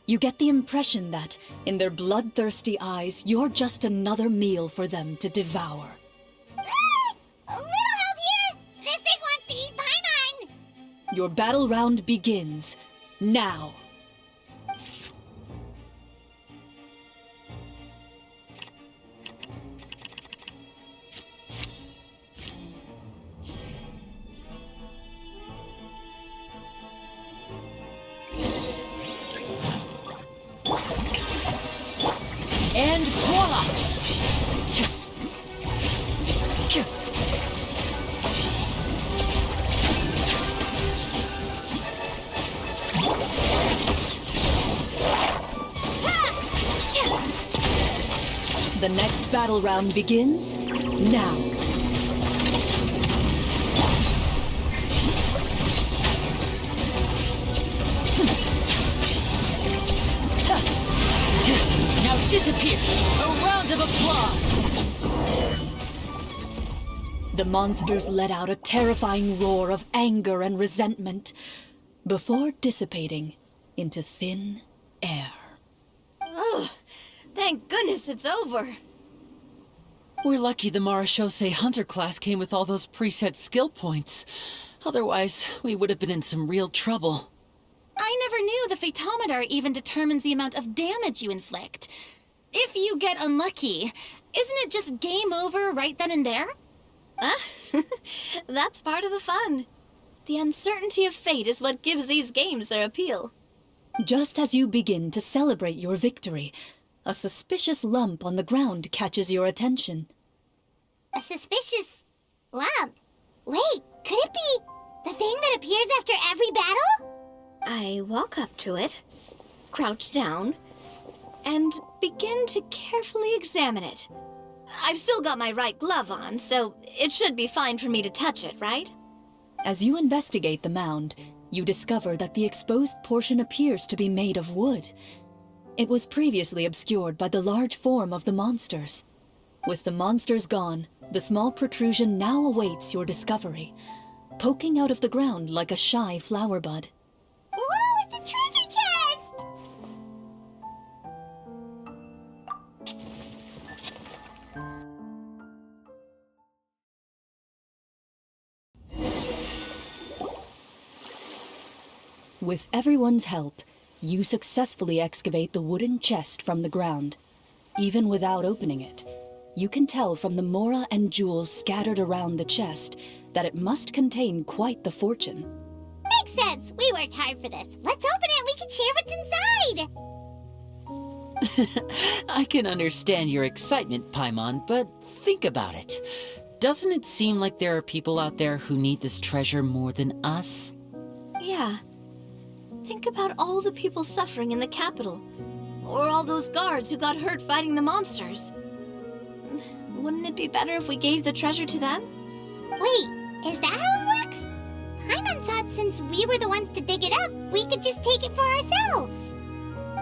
You get the impression that, in their bloodthirsty eyes, you're just another meal for them to devour. A little help here! This thing wants to eat Paimon! Your battle round begins now. And voila! The next battle round begins now. Now disappear! A round of applause! The monsters let out a terrifying roar of anger and resentment before dissipating into thin air. Oh, thank goodness it's over. We're lucky the Marashose Hunter class came with all those preset skill points. Otherwise, we would have been in some real trouble. I never knew the Fatometer even determines the amount of damage you inflict. If you get unlucky, isn't it just game over right then and there? That's part of the fun. The uncertainty of fate is what gives these games their appeal. Just as you begin to celebrate your victory, a suspicious lump on the ground catches your attention. A suspicious lump? Wait, could it be the thing that appears after every battle? I walk up to it, crouch down, and begin to carefully examine it. I've still got my right glove on, so it should be fine for me to touch it, right? As you investigate the mound, you discover that the exposed portion appears to be made of wood. It was previously obscured by the large form of the monsters. With the monsters gone, the small protrusion now awaits your discovery, poking out of the ground like a shy flower bud. Whoa, it's a treasure chest! With everyone's help, you successfully excavate the wooden chest from the ground. Even without opening it, you can tell from the mora and jewels scattered around the chest that it must contain quite the fortune. Makes sense. We worked hard for this. Let's open it and we can share what's inside. I can understand your excitement, Paimon, but think about it. Doesn't it seem like there are people out there who need this treasure more than us? Yeah. Think about all the people suffering in the capital. Or all those guards who got hurt fighting the monsters. Wouldn't it be better if we gave the treasure to them? Wait, is that how it works? Paimon thought since we were the ones to dig it up, we could just take it for ourselves.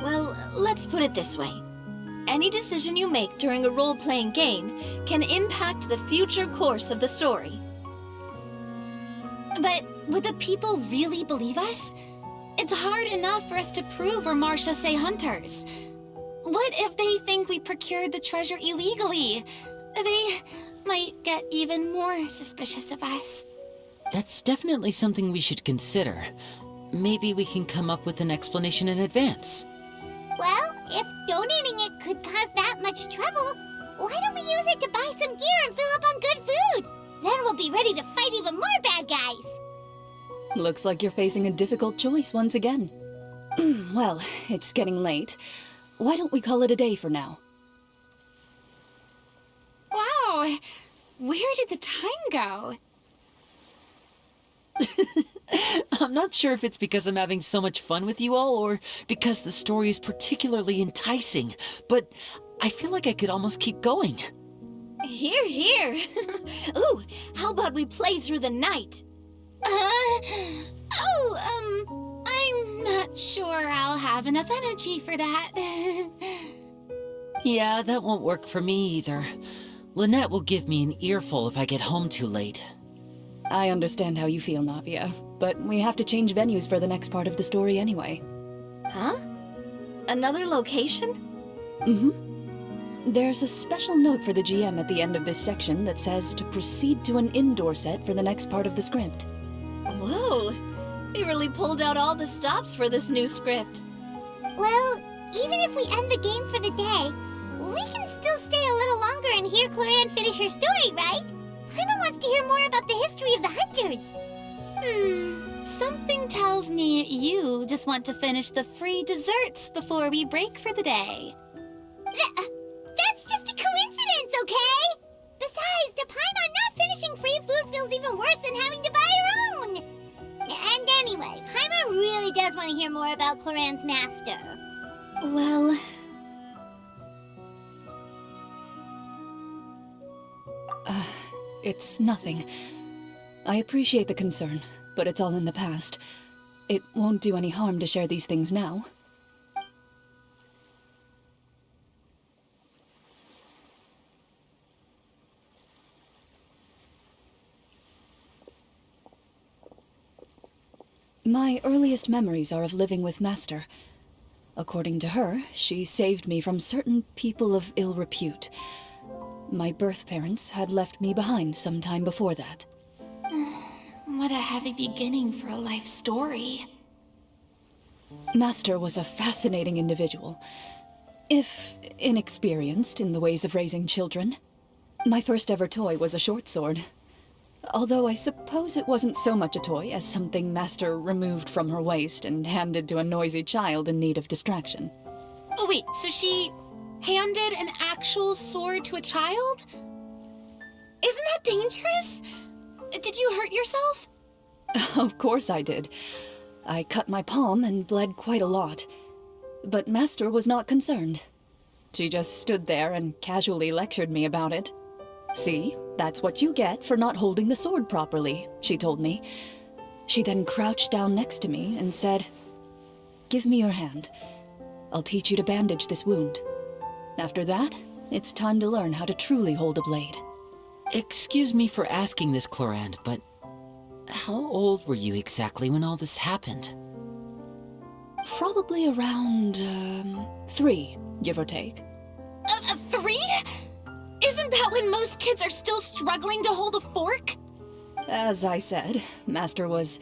Well, let's put it this way. Any decision you make during a role-playing game can impact the future course of the story. But would the people really believe us? It's hard enough for us to prove we're Marashose hunters. What if they think we procured the treasure illegally? They might get even more suspicious of us. That's definitely something we should consider. Maybe we can come up with an explanation in advance. Well, if donating it could cause that much trouble, why don't we use it to buy some gear and fill up on good food? Then we'll be ready to fight even more bad guys. Looks like you're facing a difficult choice once again. Well, it's getting late. Why don't we call it a day for now? Wow, where did the time go? I'm not sure if it's because I'm having so much fun with you all, or because the story is particularly enticing, but I feel like I could almost keep going. Here, here. Ooh, how about we play through the night? I'm not sure I'll have enough energy for that. Yeah, that won't work for me either. Lynette will give me an earful if I get home too late. I understand how you feel, Navia, but we have to change venues for the next part of the story anyway. Huh? Another location? There's a special note for the GM at the end of this section that says to proceed to an indoor set for the next part of the script. Whoa, they really pulled out all the stops for this new script. Well, even if we end the game for the day, we can still stay a little longer and hear Klorinde finish her story, right? Paimon wants to hear more about the history of the hunters. Something tells me you just want to finish the free desserts before we break for the day. That's just a coincidence, okay? Besides, to Paimon, not finishing free food feels even worse than having to buy her own. And anyway, Paimon really does want to hear more about Klorinde's master. Well... It's nothing. I appreciate the concern, but it's all in the past. It won't do any harm to share these things now. My earliest memories are of living with Master. According to her, she saved me from certain people of ill repute. My birth parents had left me behind some time before that. What a heavy beginning for a life story. Master was a fascinating individual, if inexperienced in the ways of raising children. My first ever toy was a short sword. Although I suppose it wasn't so much a toy as something Master removed from her waist and handed to a noisy child in need of distraction. Oh wait, so she handed an actual sword to a child? Isn't that dangerous? Did you hurt yourself? Of course I did. I cut my palm and bled quite a lot. But Master was not concerned. She just stood there and casually lectured me about it. "See, that's what you get for not holding the sword properly," she told me. She then crouched down next to me and said, "Give me your hand. I'll teach you to bandage this wound. After that, it's time to learn how to truly hold a blade." Excuse me for asking this, Klorand, but how old were you exactly when all this happened? Probably around, 3, give or take. 3? Isn't that when most kids are still struggling to hold a fork? As I said, Master was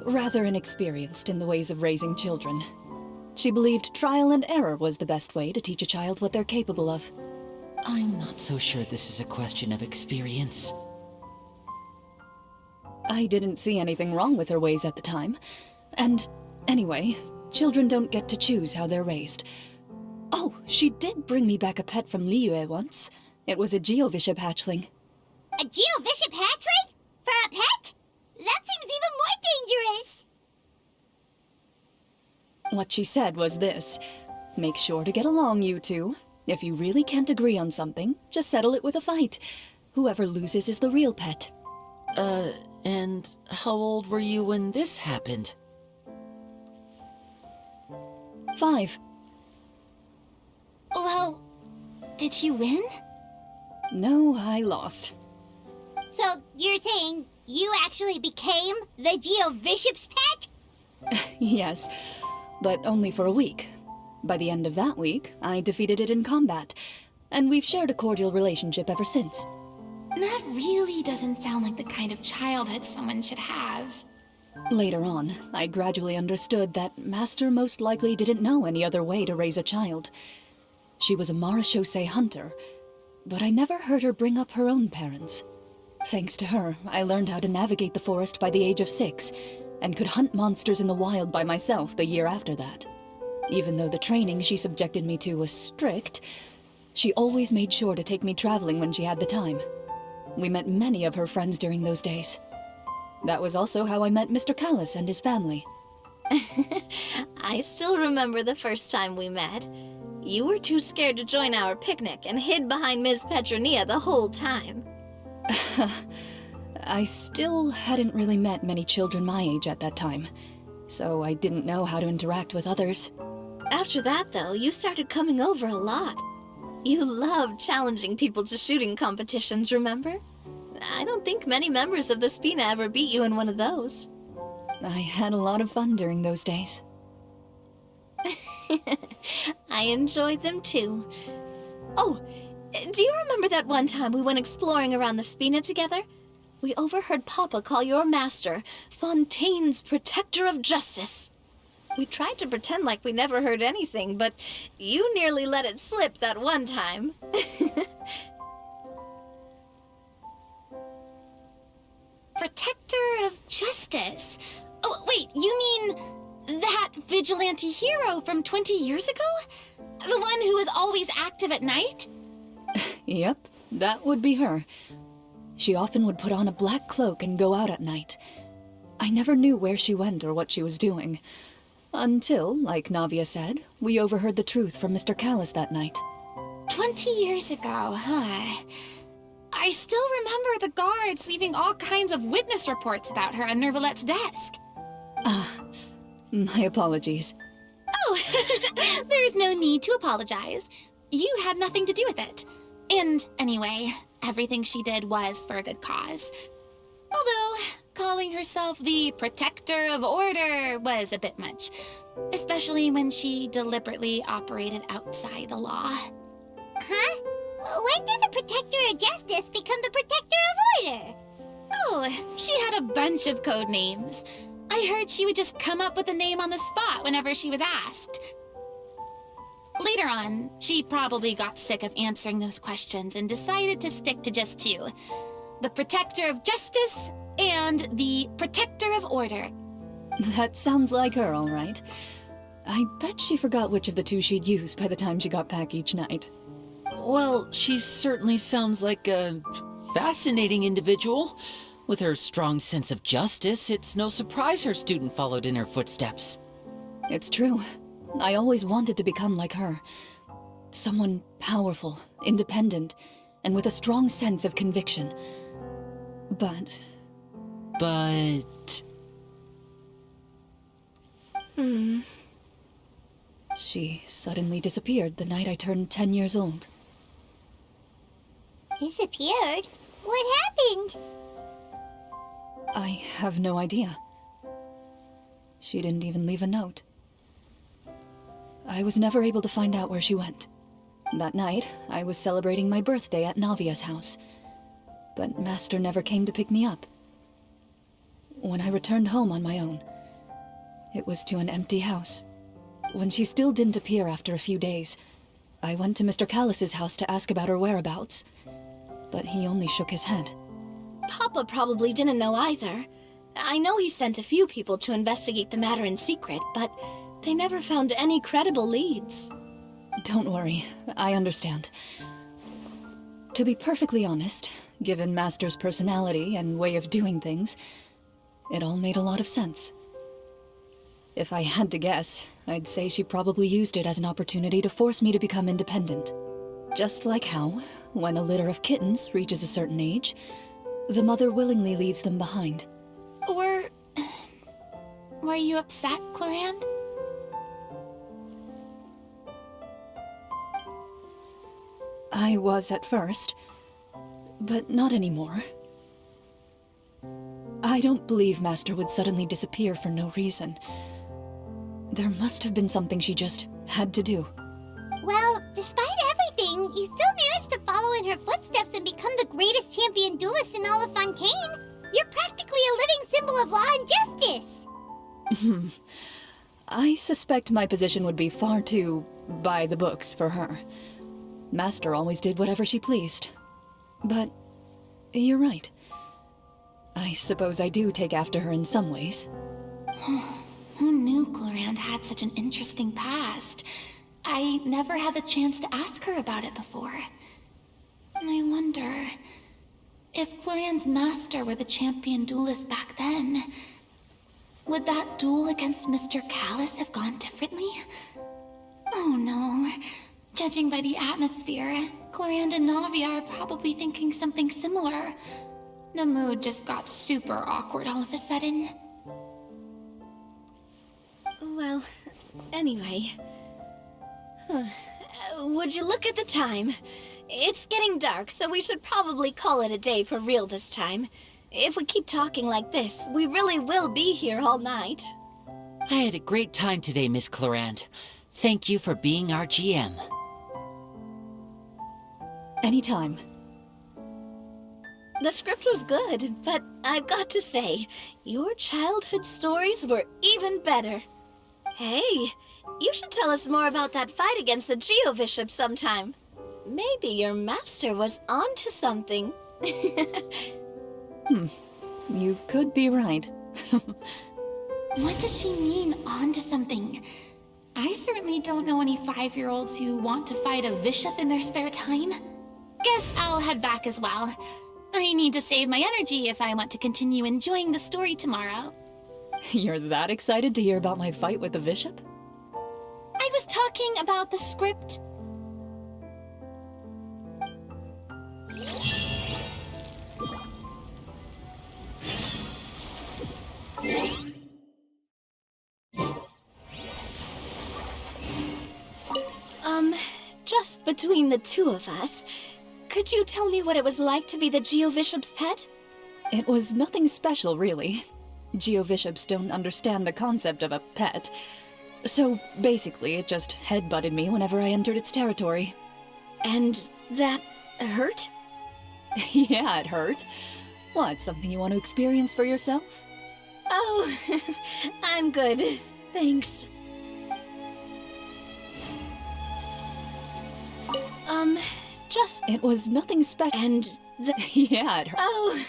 rather inexperienced in the ways of raising children. She believed trial and error was the best way to teach a child what they're capable of. I'm not so sure this is a question of experience. I didn't see anything wrong with her ways at the time. And anyway, children don't get to choose how they're raised. Oh, she did bring me back a pet from Liyue once. It was a Geovishap hatchling. A Geovishap hatchling? For a pet? That seems even more dangerous. What she said was this: "Make sure to get along, you two. If you really can't agree on something, just settle it with a fight. Whoever loses is the real pet." And how old were you when this happened? 5. Well, did you win? No, I lost. So you're saying you actually became the Geovishap's pet? Yes, but only for a week. By the end of that week, I defeated it in combat, and we've shared a cordial relationship ever since. That really doesn't sound like the kind of childhood someone should have. Later on, I gradually understood that Master most likely didn't know any other way to raise a child. She was a marechaussee hunter, but I never heard her bring up her own parents. Thanks to her, I learned how to navigate the forest by the age of 6, and could hunt monsters in the wild by myself the year after that. Even though the training she subjected me to was strict, she always made sure to take me traveling when she had the time. We met many of her friends during those days. That was also how I met Mr. Callis and his family. I still remember the first time we met. You were too scared to join our picnic and hid behind Ms. Petronia the whole time. I still hadn't really met many children my age at that time, so I didn't know how to interact with others. After that, though, you started coming over a lot. You loved challenging people to shooting competitions, remember? I don't think many members of the Spina ever beat you in one of those. I had a lot of fun during those days. I enjoyed them too. Oh, do you remember that one time we went exploring around the Spina together? We overheard Papa call your master Fontaine's Protector of Justice. We tried to pretend like we never heard anything, but you nearly let it slip that one time. Protector of Justice? Oh, wait, you mean that vigilante hero from 20 years ago? The one who was always active at night? Yep, that would be her. She often would put on a black cloak and go out at night. I never knew where she went or what she was doing. Until, like Navia said, we overheard the truth from Mr. Callis that night. 20 years ago, huh? I still remember the guards leaving all kinds of witness reports about her on Nervalette's desk. My apologies. Oh, there's no need to apologize. You had nothing to do with it. And anyway, everything she did was for a good cause. Although, calling herself the Protector of Order was a bit much. Especially when she deliberately operated outside the law. Huh? When did the Protector of Justice become the Protector of Order? Oh, she had a bunch of code names. I heard she would just come up with a name on the spot whenever she was asked. Later on, she probably got sick of answering those questions and decided to stick to just two. The Protector of Justice and the Protector of Order. That sounds like her, all right. I bet she forgot which of the two she'd use by the time she got back each night. Well, she certainly sounds like a fascinating individual. With her strong sense of justice, it's no surprise her student followed in her footsteps. It's true. I always wanted to become like her. Someone powerful, independent, and with a strong sense of conviction. But... She suddenly disappeared the night I turned 10 years old. Disappeared? What happened? I have no idea. She didn't even leave a note. I was never able to find out where she went. That night, I was celebrating my birthday at Navia's house, but Master never came to pick me up. When I returned home on my own, it was to an empty house. When she still didn't appear after a few days, I went to Mr. Callus's house to ask about her whereabouts, but he only shook his head. Papa probably didn't know either. I know he sent a few people to investigate the matter in secret, but they never found any credible leads. Don't worry, I understand. To be perfectly honest, given Master's personality and way of doing things, it all made a lot of sense. If I had to guess, I'd say she probably used it as an opportunity to force me to become independent. Just like how, when a litter of kittens reaches a certain age, the mother willingly leaves them behind. Were you upset, Clorinde? I was at first, but not anymore. I don't believe Master would suddenly disappear for no reason. There must have been something she just had to do. Well, despite everything, you still managed to follow in her footsteps and become the greatest champion duelist in all of Fontaine. You're practically a living symbol of law and justice. I suspect my position would be far too by the books for her. Master always did whatever she pleased. But you're right. I suppose I do take after her in some ways. Who knew Clorinde had such an interesting past? I never had the chance to ask her about it before. I wonder if Clorinde's master were the champion duelist back then, would that duel against Mr. Callus have gone differently? Oh no. Judging by the atmosphere, Clorinde and Navia are probably thinking something similar. The mood just got super awkward all of a sudden. Well, anyway. Would you look at the time? It's getting dark, so we should probably call it a day for real this time. If we keep talking like this, we really will be here all night. I had a great time today, Miss Clorinde. Thank you for being our GM. Anytime. The script was good, but I've got to say, your childhood stories were even better. Hey, you should tell us more about that fight against the Geo-Bishop sometime. Maybe your master was onto something. You could be right. What does she mean, onto something? I certainly don't know any 5-year-olds who want to fight a bishop in their spare time. Guess I'll head back as well. I need to save my energy if I want to continue enjoying the story tomorrow. You're that excited to hear about my fight with the bishop? I was talking about the script. just between the two of us, could you tell me what it was like to be the Geovishop's pet? It was nothing special, really. Geovishops don't understand the concept of a pet. So basically, it just headbutted me whenever I entered its territory. And that hurt? Yeah, it hurt. What, something you want to experience for yourself? Oh, I'm good. Thanks. Just... It was nothing special. And the... Yeah, it hurt. Oh...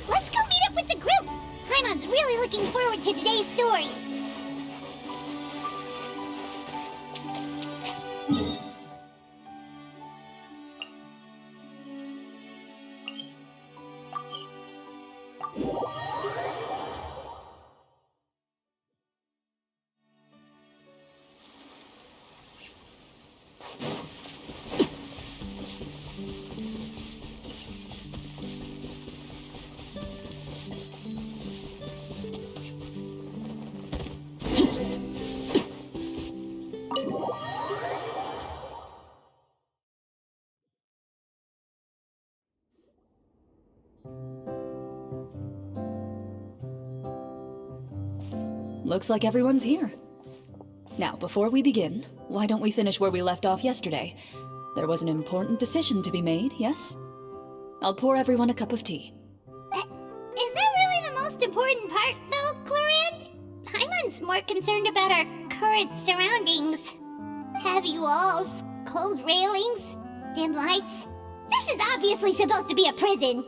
Let's go meet up with the group! Paimon's really looking forward to today's story. Looks like everyone's here. Now, before we begin, why don't we finish where we left off yesterday? There was an important decision to be made, yes? I'll pour everyone a cup of tea. Is that really the most important part, though, Clorinde? Paimon's more concerned about our current surroundings. Heavy walls, cold railings, dim lights. This is obviously supposed to be a prison.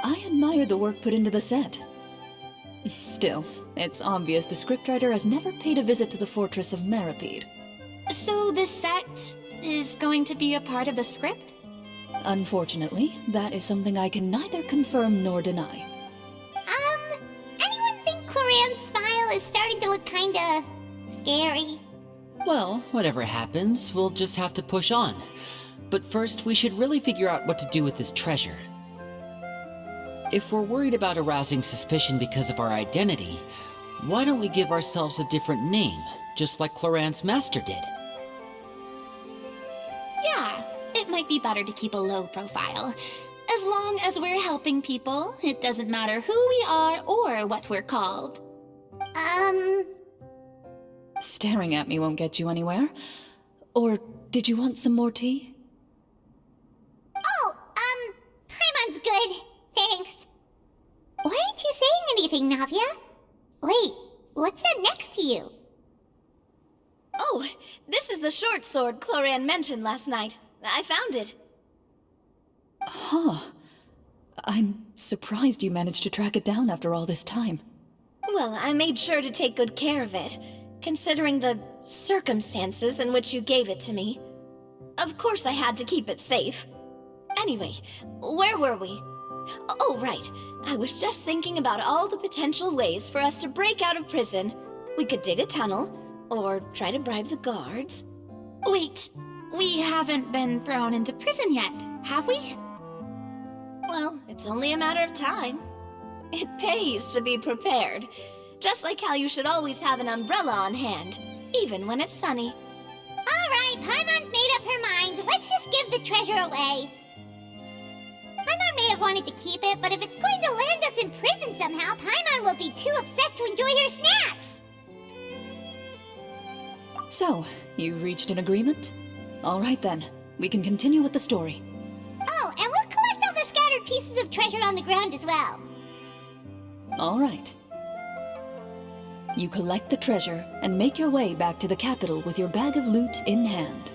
I admire the work put into the set. Still, it's obvious the scriptwriter has never paid a visit to the fortress of Rapira. So the set is going to be a part of the script? Unfortunately, that is something I can neither confirm nor deny. Anyone think Clorinde's smile is starting to look kinda scary? Well, whatever happens, we'll just have to push on. But first, we should really figure out what to do with this treasure. If we're worried about arousing suspicion because of our identity, why don't we give ourselves a different name, just like Clorinde's master did? Yeah, it might be better to keep a low profile. As long as we're helping people, it doesn't matter who we are or what we're called. Staring at me won't get you anywhere. Or did you want some more tea? Oh, Paimon's good. Thanks. Why aren't you saying anything, Navia? Wait, what's that next to you? Oh, this is the short sword Clorinde mentioned last night. I found it. Huh. I'm surprised you managed to track it down after all this time. Well, I made sure to take good care of it, considering the circumstances in which you gave it to me. Of course I had to keep it safe. Anyway, where were we? Oh, right. I was just thinking about all the potential ways for us to break out of prison. We could dig a tunnel, or try to bribe the guards. Wait, we haven't been thrown into prison yet, have we? Well, it's only a matter of time. It pays to be prepared. Just like how you should always have an umbrella on hand, even when it's sunny. Alright, Paimon's made up her mind. Let's just give the treasure away. Paimon may have wanted to keep it, but if it's going to land us in prison somehow, Paimon will be too upset to enjoy her snacks. So, you reached an agreement? All right then, we can continue with the story. Oh, and we'll collect all the scattered pieces of treasure on the ground as well. All right. You collect the treasure and make your way back to the capital with your bag of loot in hand.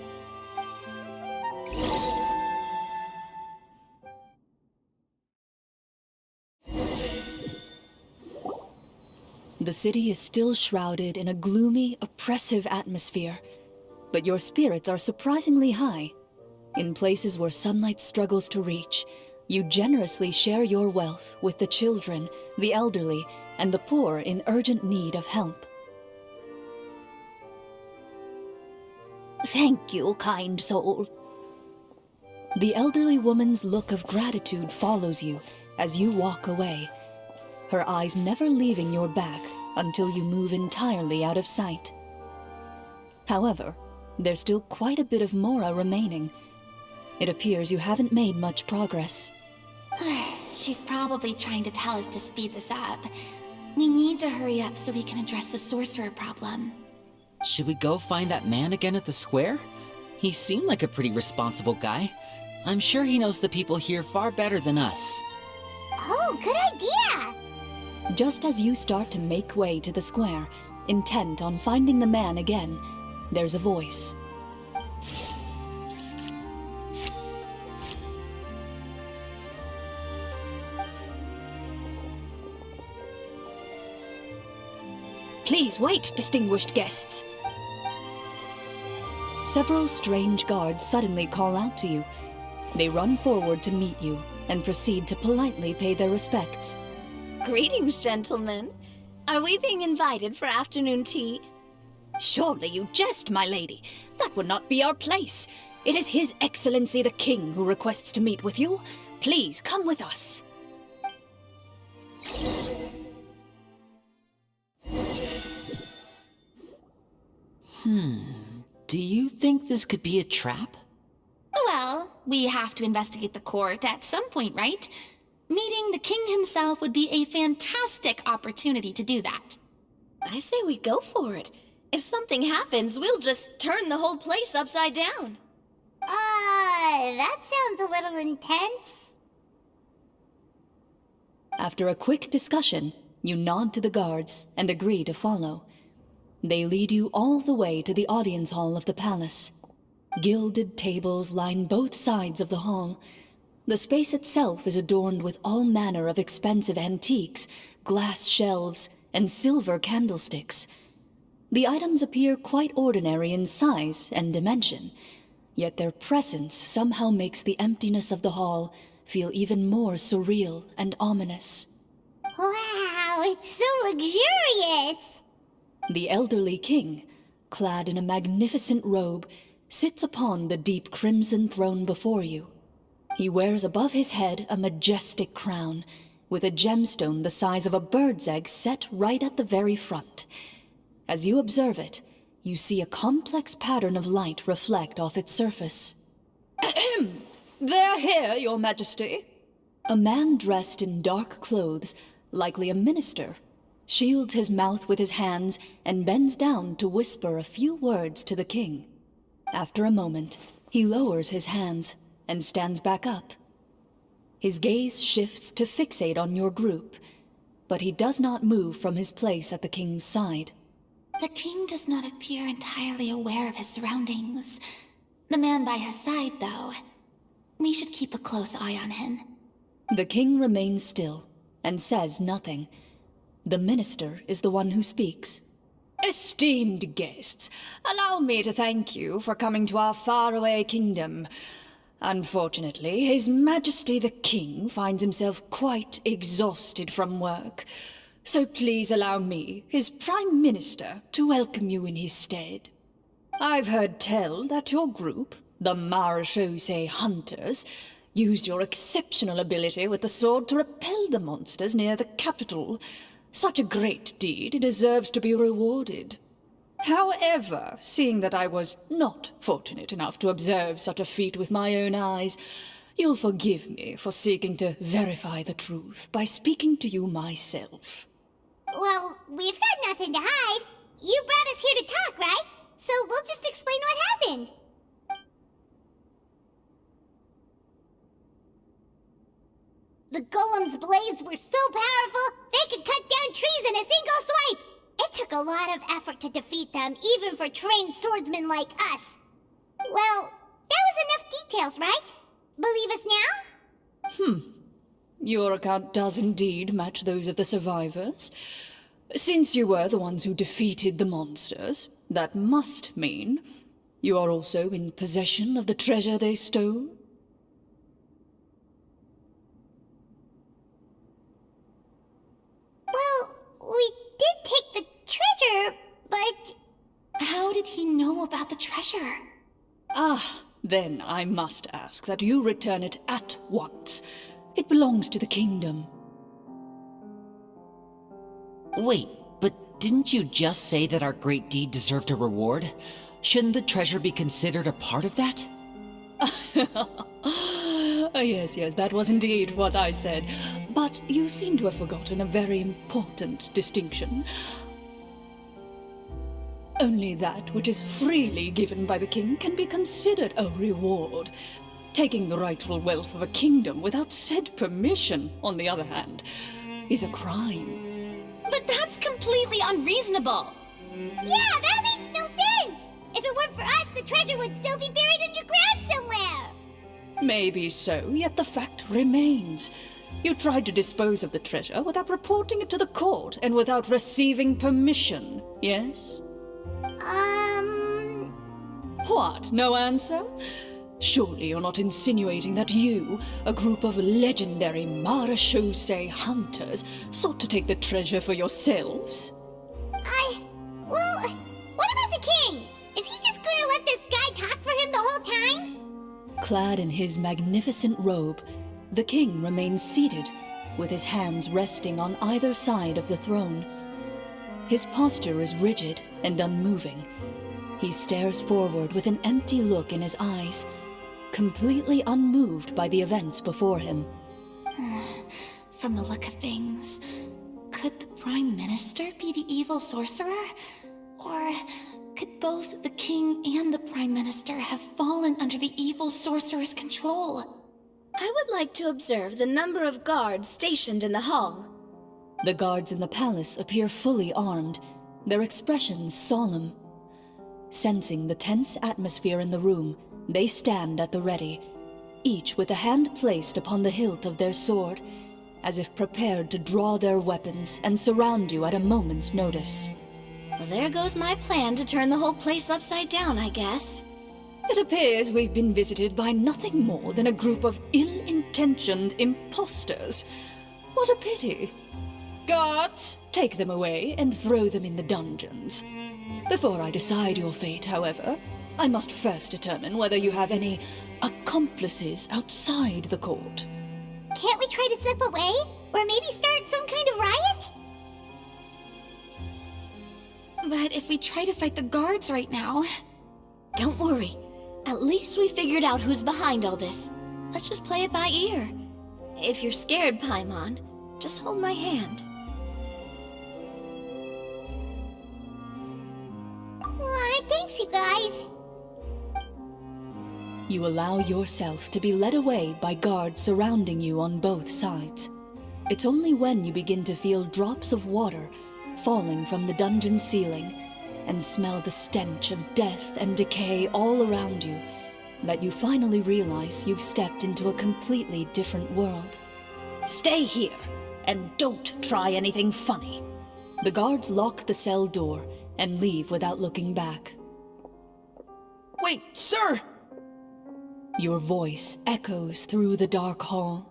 The city is still shrouded in a gloomy, oppressive atmosphere, but your spirits are surprisingly high. In places where sunlight struggles to reach, you generously share your wealth with the children, the elderly, and the poor in urgent need of help. Thank you, kind soul. The elderly woman's look of gratitude follows you as you walk away, her eyes never leaving your back until you move entirely out of sight. However, there's still quite a bit of Mora remaining. It appears you haven't made much progress. She's probably trying to tell us to speed this up. We need to hurry up so we can address the sorcerer problem. Should we go find that man again at the square? He seemed like a pretty responsible guy. I'm sure he knows the people here far better than us. Oh, good idea! Just as you start to make way to the square, intent on finding the man again, there's a voice. Please wait, distinguished guests. Several strange guards suddenly call out to you. They run forward to meet you and proceed to politely pay their respects. Greetings, gentlemen. Are we being invited for afternoon tea? Surely you jest, my lady. That would not be our place. It is His Excellency the King who requests to meet with you. Please come with us. Do you think this could be a trap? Well, we have to investigate the court at some point, right? Meeting the king himself would be a fantastic opportunity to do that. I say we go for it. If something happens, we'll just turn the whole place upside down. That sounds a little intense. After a quick discussion, you nod to the guards and agree to follow. They lead you all the way to the audience hall of the palace. Gilded tables line both sides of the hall. The space itself is adorned with all manner of expensive antiques, glass shelves, and silver candlesticks. The items appear quite ordinary in size and dimension, yet their presence somehow makes the emptiness of the hall feel even more surreal and ominous. Wow, it's so luxurious! The elderly king, clad in a magnificent robe, sits upon the deep crimson throne before you. He wears above his head a majestic crown, with a gemstone the size of a bird's egg set right at the very front. As you observe it, you see a complex pattern of light reflect off its surface. They're here, Your Majesty. A man dressed in dark clothes, likely a minister, shields his mouth with his hands and bends down to whisper a few words to the king. After a moment, he lowers his hands and stands back up. His gaze shifts to fixate on your group, but he does not move from his place at the king's side. The king does not appear entirely aware of his surroundings. The man by his side, though. We should keep a close eye on him. The king remains still and says nothing. The minister is the one who speaks. Esteemed guests, allow me to thank you for coming to our faraway kingdom. Unfortunately, His Majesty the King finds himself quite exhausted from work. So please allow me, his Prime Minister, to welcome you in his stead. I've heard tell that your group, the Marechaussee Hunters, used your exceptional ability with the sword to repel the monsters near the capital. Such a great deed deserves to be rewarded. However, seeing that I was not fortunate enough to observe such a feat with my own eyes, you'll forgive me for seeking to verify the truth by speaking to you myself. Well, we've got nothing to hide. You brought us here to talk, right? So we'll just explain what happened. The golem's blades were so powerful, they could cut down trees in a single swipe. It took a lot of effort to defeat them, even for trained swordsmen like us. Well, that was enough details, right? Believe us now? Your account does indeed match those of the survivors. Since you were the ones who defeated the monsters, that must mean you are also in possession of the treasure they stole? Well, we did take the treasure, but... How did he know about the treasure? Ah, then I must ask that you return it at once. It belongs to the kingdom. Wait, but didn't you just say that our great deed deserved a reward? Shouldn't the treasure be considered a part of that? Yes, that was indeed what I said. But you seem to have forgotten a very important distinction. Only that which is freely given by the king can be considered a reward. Taking the rightful wealth of a kingdom without said permission, on the other hand, is a crime. But that's completely unreasonable. Yeah, that makes no sense! If it weren't for us, the treasure would still be buried underground somewhere! Maybe so, yet the fact remains. You tried to dispose of the treasure without reporting it to the court and without receiving permission, yes? What, no answer? Surely you're not insinuating that you, a group of legendary Marechaussee hunters, sought to take the treasure for yourselves? Well, what about the king? Is he just gonna let this guy talk for him the whole time? Clad in his magnificent robe, the king remains seated, with his hands resting on either side of the throne. His posture is rigid and unmoving. He stares forward with an empty look in his eyes, completely unmoved by the events before him. From the look of things, could the Prime Minister be the evil sorcerer? Or could both the King and the Prime Minister have fallen under the evil sorcerer's control? I would like to observe the number of guards stationed in the hall. The guards in the palace appear fully armed, their expressions solemn. Sensing the tense atmosphere in the room, they stand at the ready, each with a hand placed upon the hilt of their sword, as if prepared to draw their weapons and surround you at a moment's notice. Well, there goes my plan to turn the whole place upside down, I guess. It appears we've been visited by nothing more than a group of ill-intentioned imposters. What a pity. Guards, take them away and throw them in the dungeons. Before I decide your fate, however, I must first determine whether you have any accomplices outside the court. Can't we try to slip away? Or maybe start some kind of riot? But if we try to fight the guards right now... Don't worry. At least we figured out who's behind all this. Let's just play it by ear. If you're scared, Paimon, just hold my hand. Thanks, you guys. You allow yourself to be led away by guards surrounding you on both sides. It's only when you begin to feel drops of water falling from the dungeon ceiling and smell the stench of death and decay all around you that you finally realize you've stepped into a completely different world. Stay here, and don't try anything funny. The guards lock the cell door and leave without looking back. Wait, sir! Your voice echoes through the dark hall,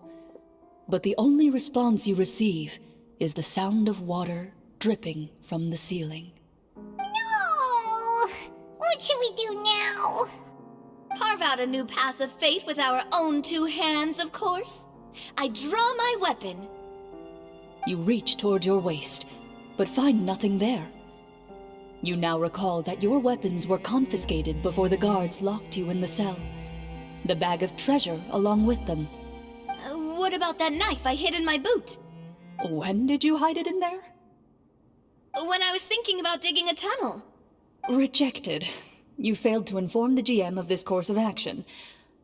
but the only response you receive is the sound of water dripping from the ceiling. No! What should we do now? Carve out a new path of fate with our own two hands, of course. I draw my weapon. You reach toward your waist, but find nothing there. You now recall that your weapons were confiscated before the guards locked you in the cell. The bag of treasure along with them. What about that knife I hid in my boot? When did you hide it in there? When I was thinking about digging a tunnel. Rejected. You failed to inform the GM of this course of action.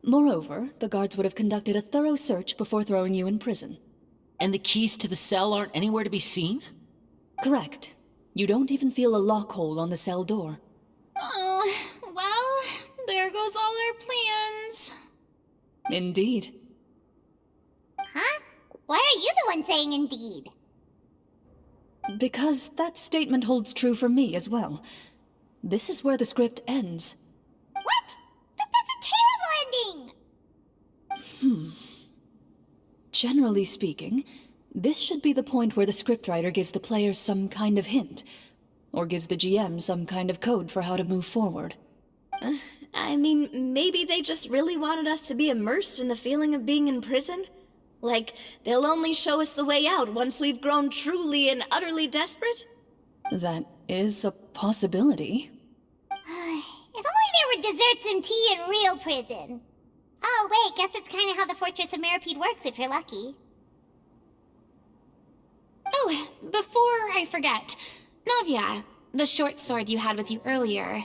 Moreover, the guards would have conducted a thorough search before throwing you in prison. And the keys to the cell aren't anywhere to be seen? Correct. You don't even feel a lock hole on the cell door. Oh, well, there goes all our plans. Indeed. Huh? Why are you the one saying indeed? Because that statement holds true for me as well. This is where the script ends. What? But that's a terrible ending! Generally speaking, this should be the point where the scriptwriter gives the players some kind of hint, or gives the GM some kind of code for how to move forward. I mean, maybe they just really wanted us to be immersed in the feeling of being in prison? Like, they'll only show us the way out once we've grown truly and utterly desperate? That is a possibility. If only there were desserts and tea in real prison. Oh, wait, guess it's kind of how the Fortress of Meripede works if you're lucky. Oh, before I forget, Navia, the short sword you had with you earlier.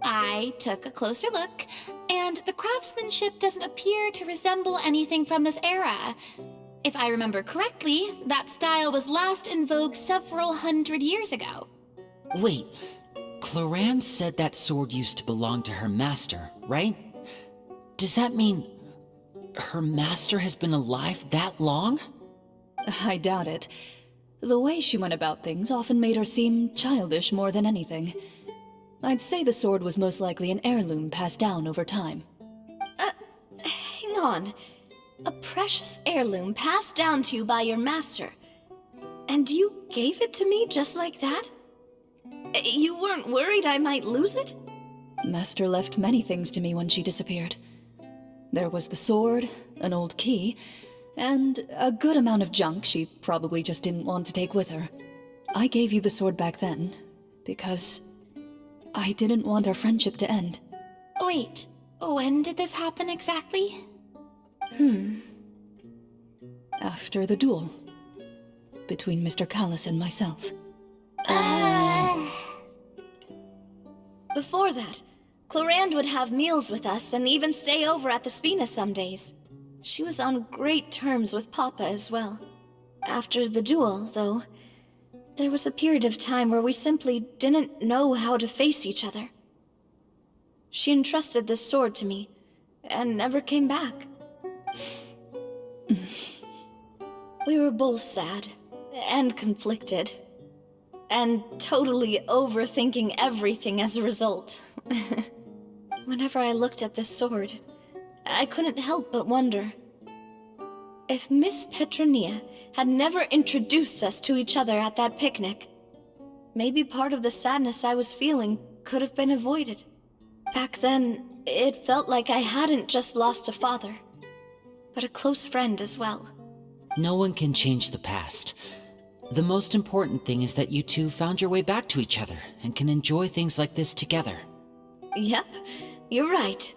I took a closer look, and the craftsmanship doesn't appear to resemble anything from this era. If I remember correctly, that style was last in vogue several hundred years ago. Wait, Clorinde said that sword used to belong to her master, right? Does that mean her master has been alive that long? I doubt it. The way she went about things often made her seem childish more than anything. I'd say the sword was most likely an heirloom passed down over time. Hang on. A precious heirloom passed down to you by your master. And you gave it to me just like that? You weren't worried I might lose it? Master left many things to me when she disappeared. There was the sword, an old key, and a good amount of junk she probably just didn't want to take with her. I gave you the sword back then, because I didn't want our friendship to end. Wait, when did this happen exactly? After the duel. Between Mr. Callis and myself. Before that, Clorinde would have meals with us and even stay over at the Spina some days. She was on great terms with Papa as well. After the duel, though, there was a period of time where we simply didn't know how to face each other. She entrusted this sword to me, and never came back. We were both sad, and conflicted, and totally overthinking everything as a result. Whenever I looked at this sword, I couldn't help but wonder if Miss Petronia had never introduced us to each other at that picnic. Maybe part of the sadness I was feeling could have been avoided. Back then, it felt like I hadn't just lost a father, but a close friend as well. No one can change the past. The most important thing is that you two found your way back to each other and can enjoy things like this together. Yep, you're right.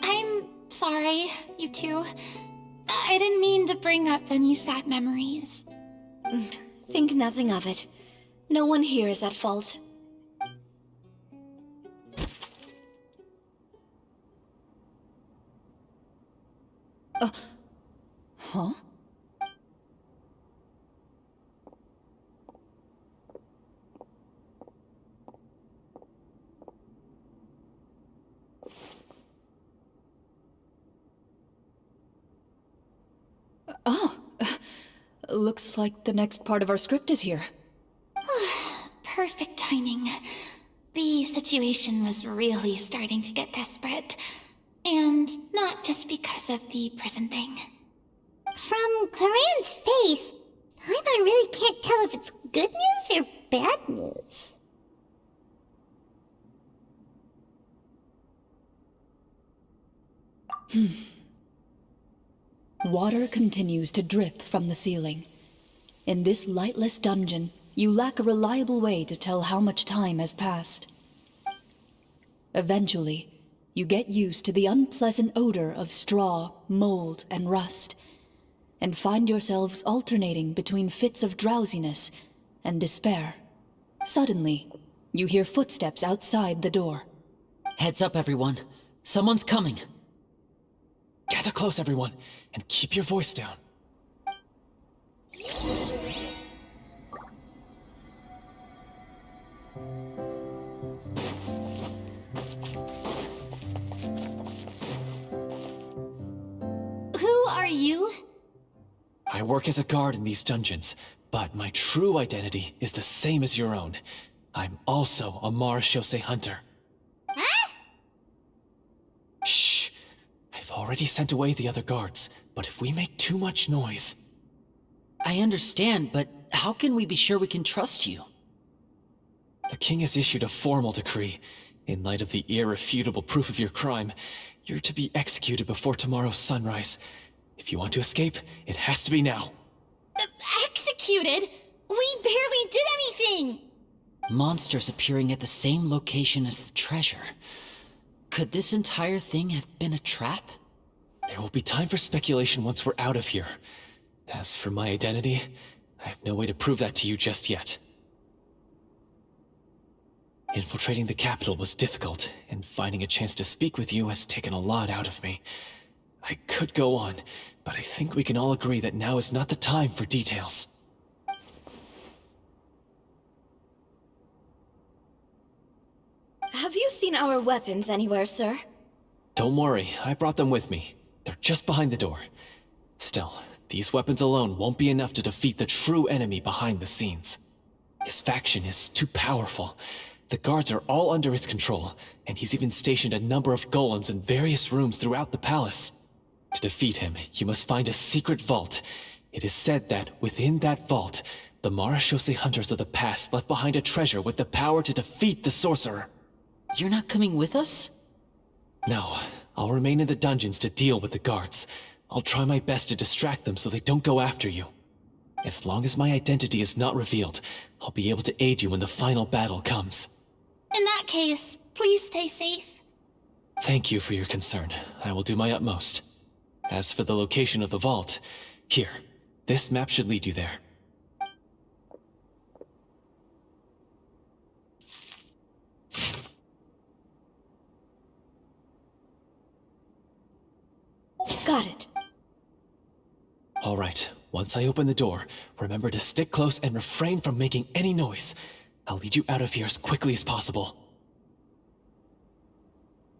I'm sorry, you two. I didn't mean to bring up any sad memories. Think nothing of it. No one here is at fault. Huh? Looks like the next part of our script is here. Perfect timing. The situation was really starting to get desperate. And not just because of the prison thing. From Claren's face, I really can't tell if it's good news or bad news. Water continues to drip from the ceiling. In this lightless dungeon, you lack a reliable way to tell how much time has passed. Eventually, you get used to the unpleasant odor of straw, mold, and rust, and find yourselves alternating between fits of drowsiness and despair. Suddenly, you hear footsteps outside the door. Heads up, everyone. Someone's coming. Gather close, everyone, and keep your voice down. Who are you? I work as a guard in these dungeons. But my true identity is the same as your own. I'm also a Marashose hunter. Huh? Shh. I've already sent away the other guards, but if we make too much noise... I understand, but how can we be sure we can trust you? The king has issued a formal decree. In light of the irrefutable proof of your crime, you're to be executed before tomorrow's sunrise. If you want to escape, it has to be now. Executed? We barely did anything! Monsters appearing at the same location as the treasure. Could this entire thing have been a trap? There will be time for speculation once we're out of here. As for my identity, I have no way to prove that to you just yet. Infiltrating the capital was difficult, and finding a chance to speak with you has taken a lot out of me. I could go on, but I think we can all agree that now is not the time for details. Have you seen our weapons anywhere, sir? Don't worry, I brought them with me. They're just behind the door. Still, these weapons alone won't be enough to defeat the true enemy behind the scenes. His faction is too powerful. The guards are all under his control, and he's even stationed a number of golems in various rooms throughout the palace. To defeat him, you must find a secret vault. It is said that within that vault, the Marashose hunters of the past left behind a treasure with the power to defeat the sorcerer. You're not coming with us? No, I'll remain in the dungeons to deal with the guards. I'll try my best to distract them so they don't go after you. As long as my identity is not revealed, I'll be able to aid you when the final battle comes. In that case, please stay safe. Thank you for your concern. I will do my utmost. As for the location of the vault, here, this map should lead you there. Got it. All right, once I open the door, remember to stick close and refrain from making any noise. I'll lead you out of here as quickly as possible.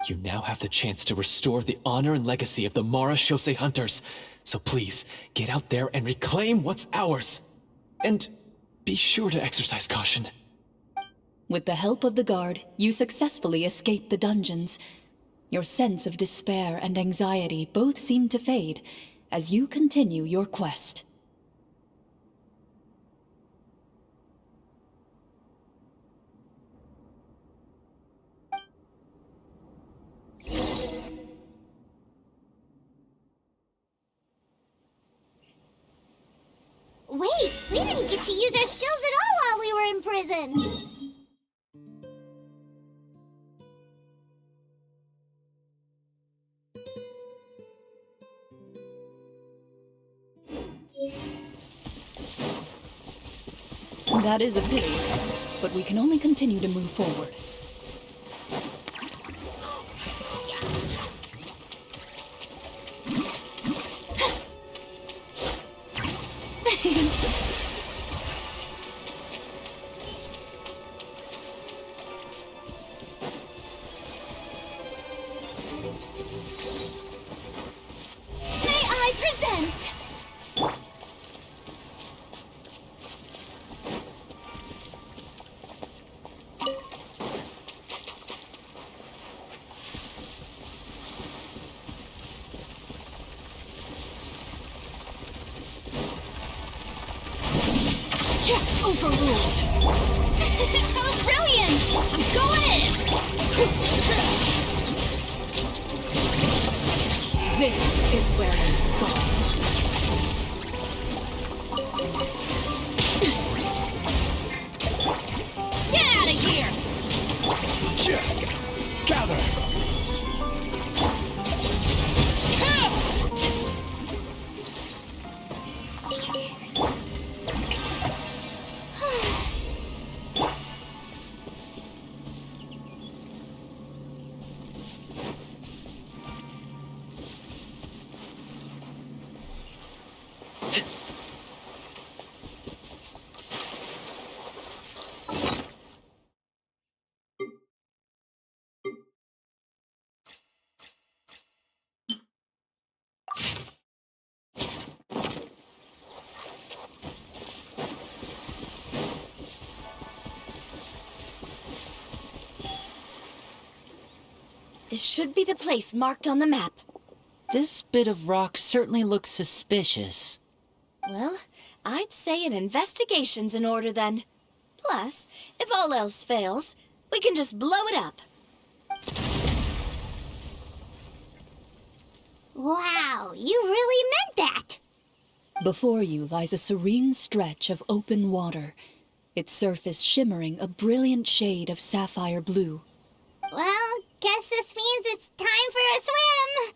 You now have the chance to restore the honor and legacy of the Marashose hunters. So please, get out there and reclaim what's ours. And be sure to exercise caution. With the help of the guard, you successfully escape the dungeons. Your sense of despair and anxiety both seem to fade as you continue your quest. Wait, we didn't get to use our skills at all while we were in prison. That is a pity, but we can only continue to move forward. May I present? Overruled. How brilliant! I'm going in! This is where I fall. Get out of here! Gather! This should be the place marked on the map. This bit of rock certainly looks suspicious. Well, I'd say an investigation's in order then. Plus, if all else fails, we can just blow it up. Wow, you really meant that! Before you lies a serene stretch of open water, its surface shimmering a brilliant shade of sapphire blue. Well, guess this means it's time for a swim!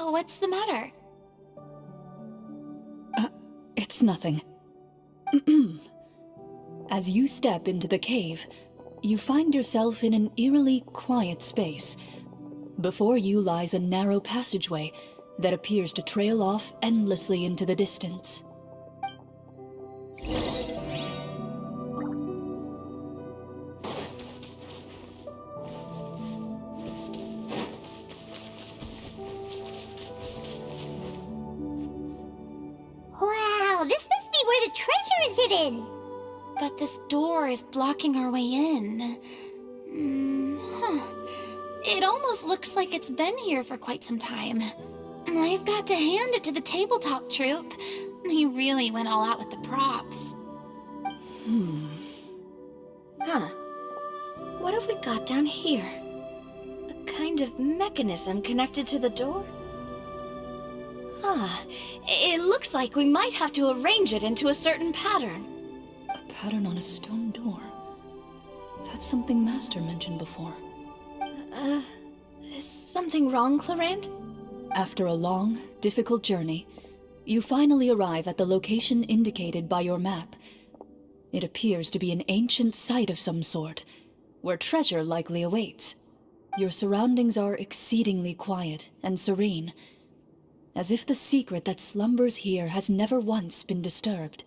Oh, what's the matter? It's nothing. As you step into the cave, you find yourself in an eerily quiet space. Before you lies a narrow passageway that appears to trail off endlessly into the distance. Wow, this must be where the treasure is hidden! But this door is blocking our way in. It almost looks like it's been here for quite some time. I've got to hand it to the tabletop troupe. They really went all out with the props. Huh. What have we got down here? A kind of mechanism connected to the door? It looks like we might have to arrange it into a certain pattern. A pattern on a stone door. That's something Master mentioned before. Is something wrong, Klorinde? After a long, difficult journey, you finally arrive at the location indicated by your map. It appears to be an ancient site of some sort, where treasure likely awaits. Your surroundings are exceedingly quiet and serene, as if the secret that slumbers here has never once been disturbed.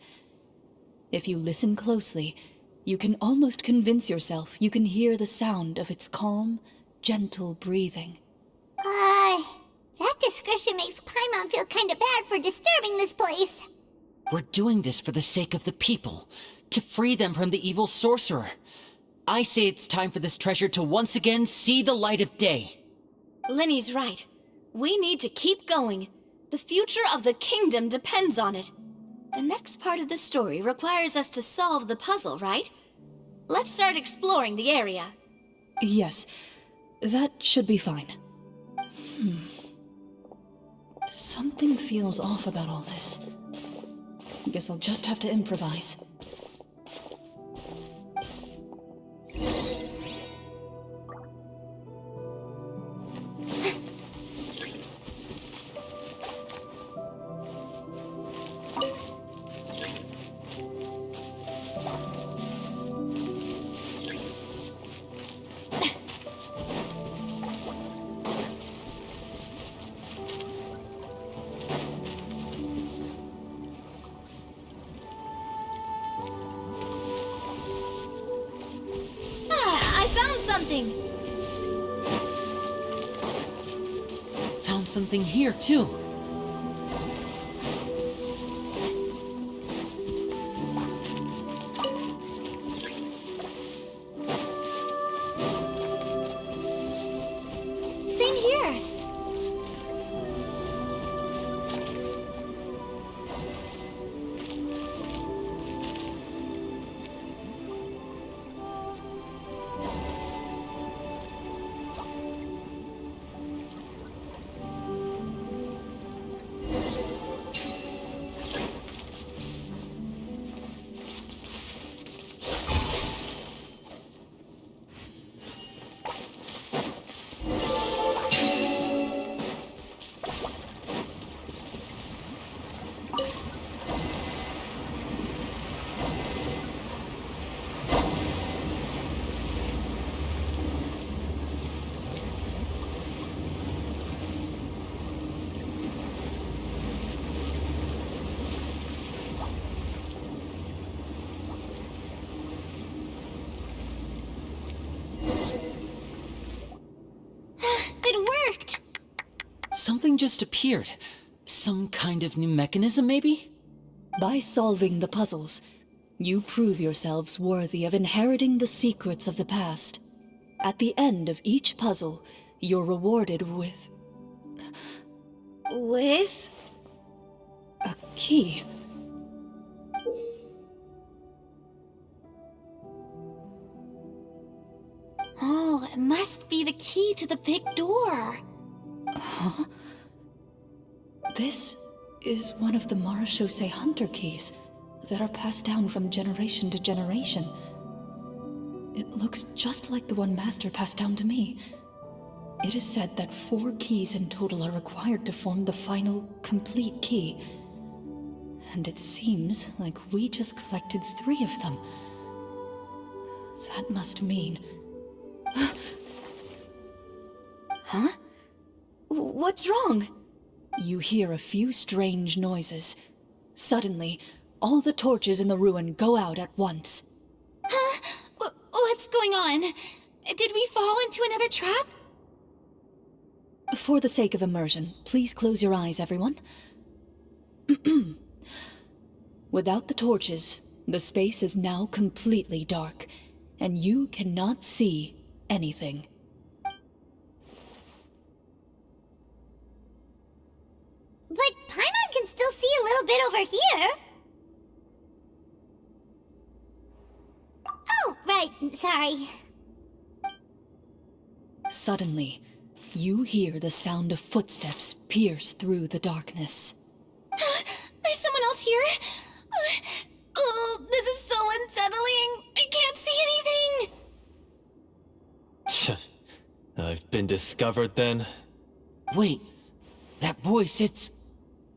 If you listen closely, you can almost convince yourself you can hear the sound of its calm, gentle breathing. That description makes Paimon feel kinda bad for disturbing this place. We're doing this for the sake of the people, to free them from the evil sorcerer. I say it's time for this treasure to once again see the light of day. Linny's right. We need to keep going. The future of the kingdom depends on it. The next part of the story requires us to solve the puzzle, right? Let's start exploring the area. Yes, that should be fine. Something feels off about all this. Guess I'll just have to improvise. I found something! Found something here, too. Same here! just appeared. Some kind of new mechanism, maybe? By solving the puzzles, you prove yourselves worthy of inheriting the secrets of the past. At the end of each puzzle, you're rewarded with With? a key. Oh, it must be the key to the big door. Huh? This is one of the Marechaussee Hunter keys that are passed down from generation to generation. It looks just like the one Master passed down to me. It is said that 4 keys in total are required to form the final, complete key. And it seems like we just collected 3 of them. That must mean... Huh? What's wrong? You hear a few strange noises. Suddenly, all the torches in the ruin go out at once. Huh? What's going on? Did we fall into another trap? For the sake of immersion, please close your eyes, everyone. Without the torches, the space is now completely dark, and you cannot see anything. But Paimon can still see a little bit over here. Oh, right, sorry. Suddenly, you hear the sound of footsteps pierce through the darkness. There's someone else here? Oh, this is so unsettling. I can't see anything. I've been discovered then? Wait, that voice, it's...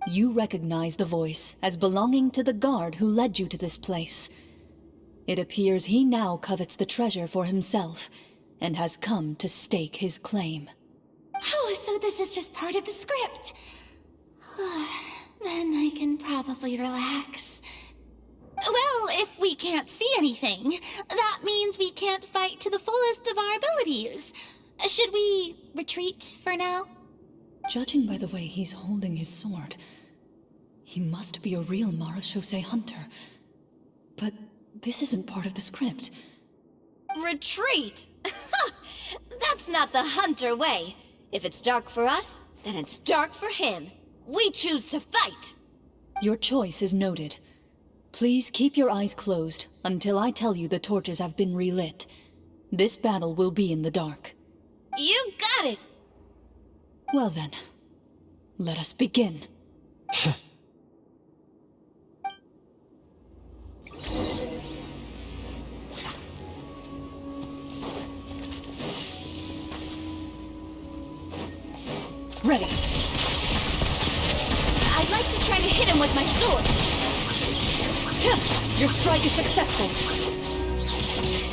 You recognize the voice as belonging to the guard who led you to this place. It appears he now covets the treasure for himself, and has come to stake his claim. Oh, so this is just part of the script. Then I can probably relax. Well, if we can't see anything, that means we can't fight to the fullest of our abilities. Should we retreat for now? Judging by the way he's holding his sword, he must be a real Marechaussee Hunter. But this isn't part of the script. Retreat? That's not the Hunter way. If it's dark for us, then it's dark for him. We choose to fight. Your choice is noted. Please keep your eyes closed until I tell you the torches have been relit. This battle will be in the dark. You got it! Well then, let us begin. Ready. I'd like to try to hit him with my sword. Your strike is successful.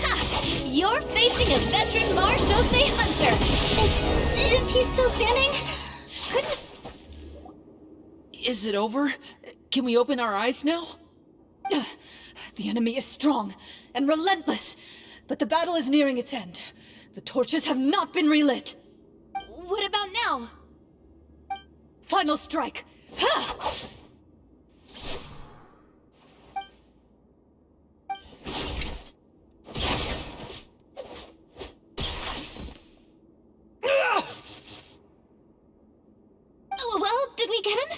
Ha! You're facing a veteran Marechaussee Hunter. Is he still standing? Couldn't... Is it over? Can we open our eyes now? The enemy is strong and relentless, but the battle is nearing its end. The torches have not been relit. What about now? Final strike. Ha! Well, did we get him?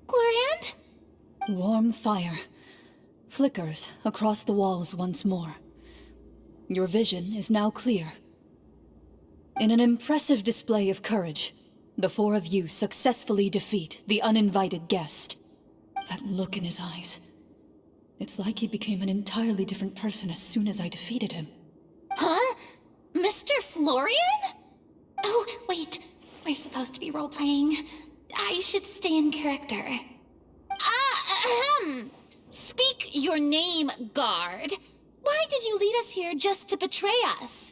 Glorian? Warm fire flickers across the walls once more. Your vision is now clear. In an impressive display of courage, the 4 of you successfully defeat the uninvited guest. That look in his eyes. It's like he became an entirely different person as soon as I defeated him. Huh? Mr. Florian? Oh, wait. We're supposed to be role-playing. I should stay in character. Speak your name, guard. Why did you lead us here just to betray us?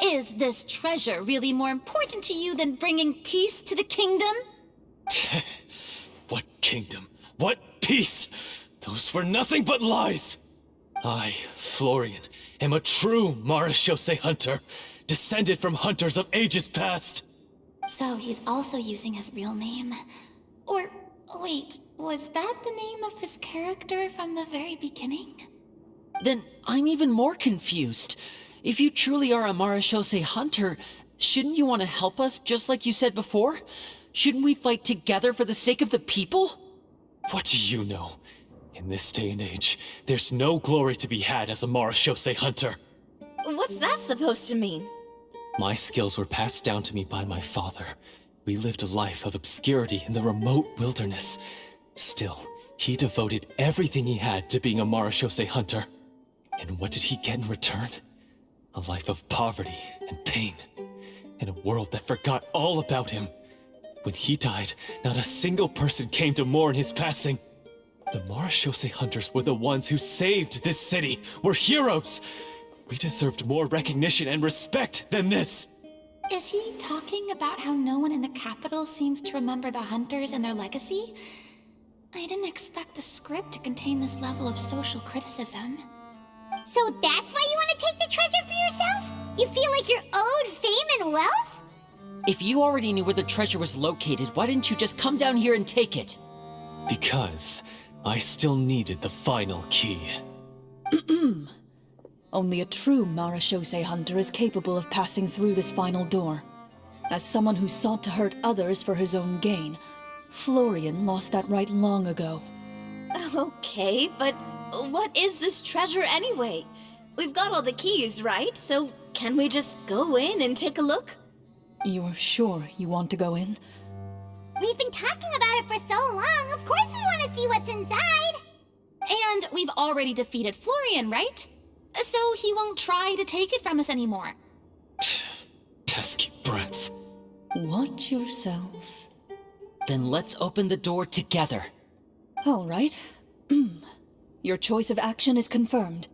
Is this treasure really more important to you than bringing peace to the kingdom? What kingdom? What peace! Those were nothing but lies! I, Florian, am a true Marashose hunter, descended from hunters of ages past. So he's also using his real name. Or, wait, was that the name of his character from the very beginning? Then I'm even more confused. If you truly are a Marashose hunter, shouldn't you want to help us just like you said before? Shouldn't we fight together for the sake of the people? What do you know? In this day and age, there's no glory to be had as a Marashose hunter. What's that supposed to mean? My skills were passed down to me by my father. We lived a life of obscurity in the remote wilderness. Still, he devoted everything he had to being a Marashose hunter. And what did he get in return? A life of poverty and pain. In a world that forgot all about him. When he died, not a single person came to mourn his passing. The Marashose hunters were the ones who saved this city, were heroes. We deserved more recognition and respect than this. Is he talking about how no one in the capital seems to remember the hunters and their legacy? I didn't expect the script to contain this level of social criticism. So that's why you want to take the treasure for yourself? You feel like you're owed fame and wealth? If you already knew where the treasure was located, why didn't you just come down here and take it? Because I still needed the final key. Only a true Marashose hunter is capable of passing through this final door. As someone who sought to hurt others for his own gain, Florian lost that right long ago. Okay, but what is this treasure anyway? We've got all the keys, right? So can we just go in and take a look? You're sure you want to go in? We've been talking about it for so long, of course we want to see what's inside! And we've already defeated Florian, right? So he won't try to take it from us anymore. Pesky brats. Watch yourself. Then let's open the door together. All right. Your choice of action is confirmed.